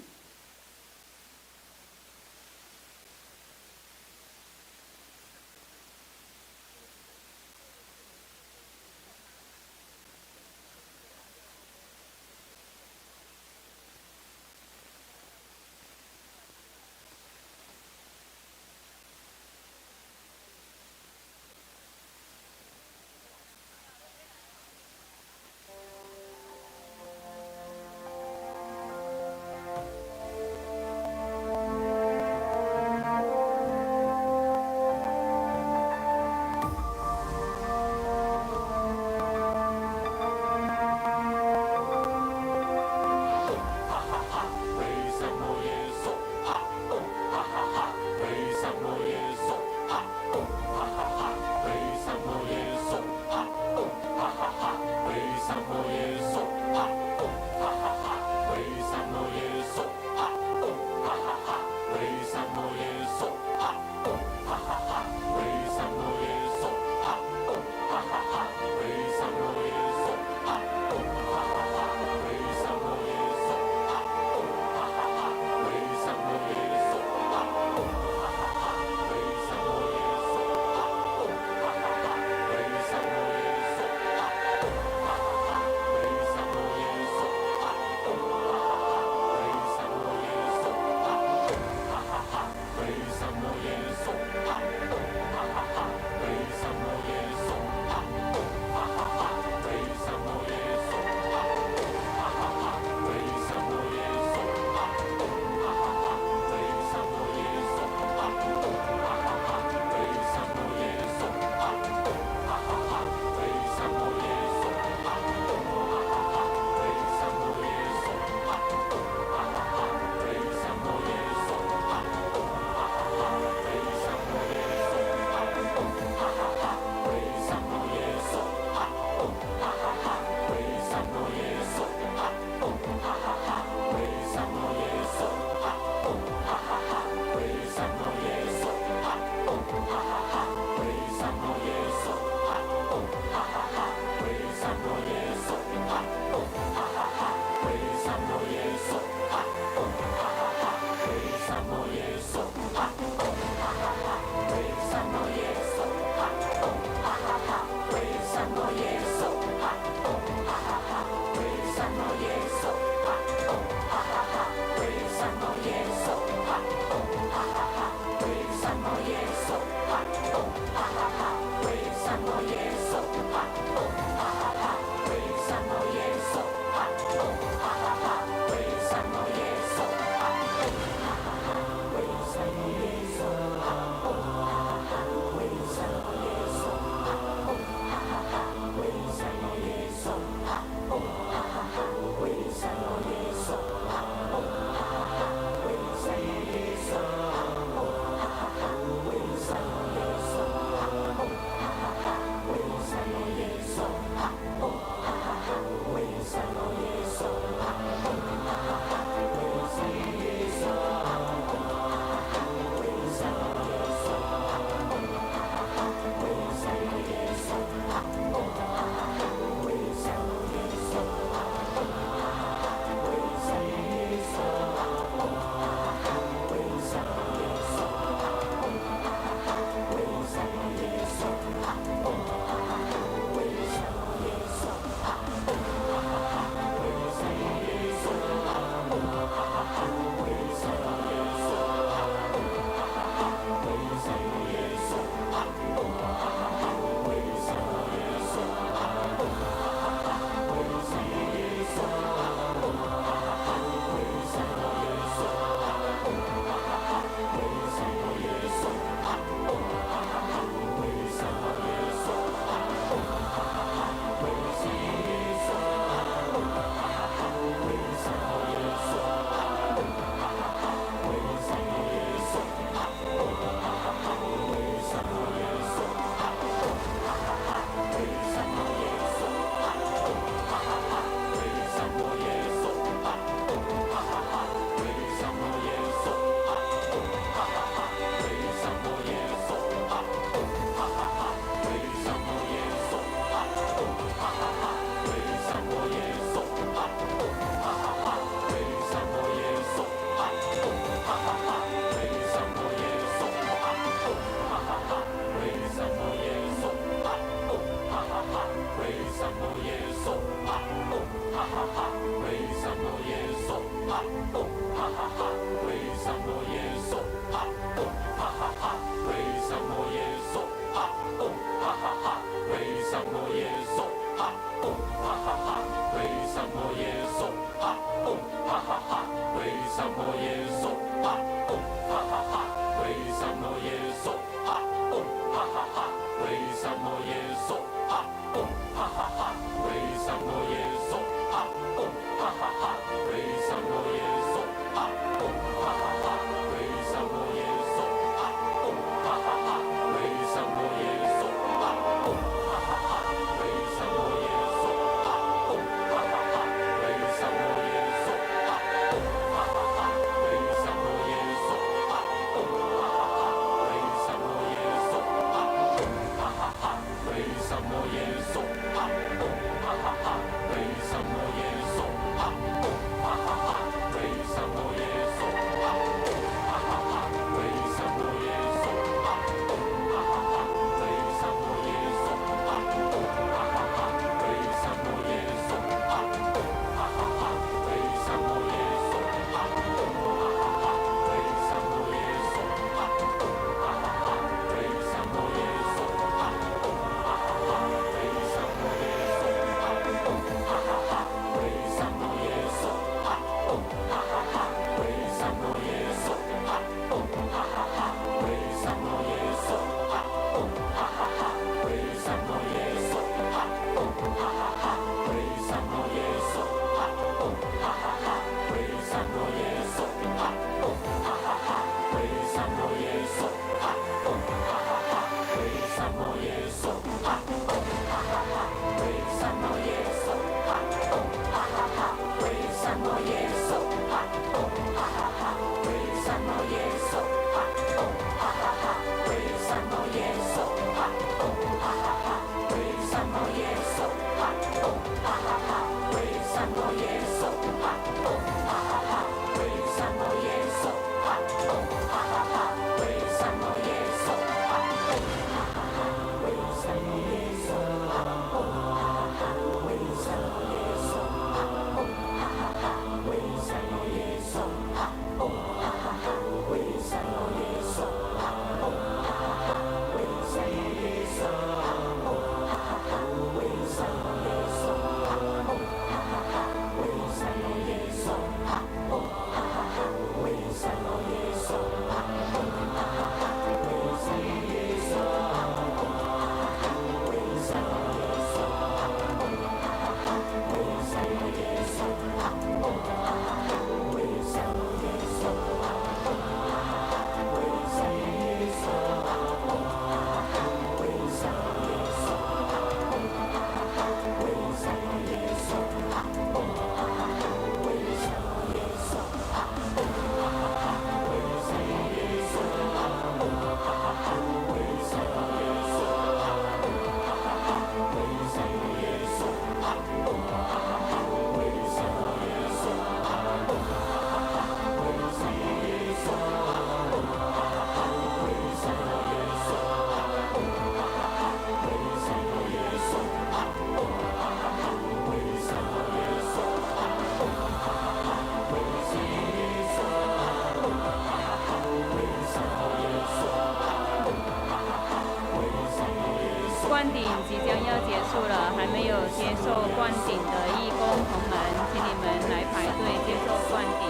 灌顶即将要结束了，还没有接受灌顶的义工同们，请你们来排队接受灌顶。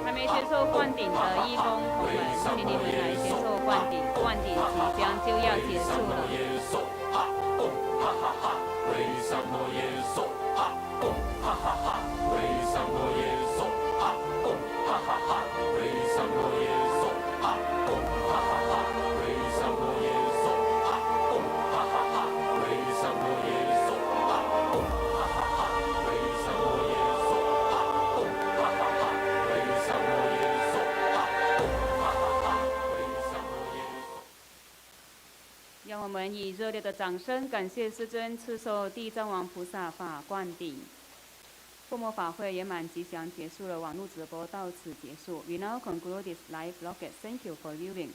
还没接受灌顶的义工同们，请你们来接受灌顶，灌顶即将就要结束了。热烈的掌声，感谢师尊赐授地藏王菩萨法灌顶。附魔法会圆满吉祥结束了，网络直播到此结束。We now conclude this live broadcast. Thank you for viewing.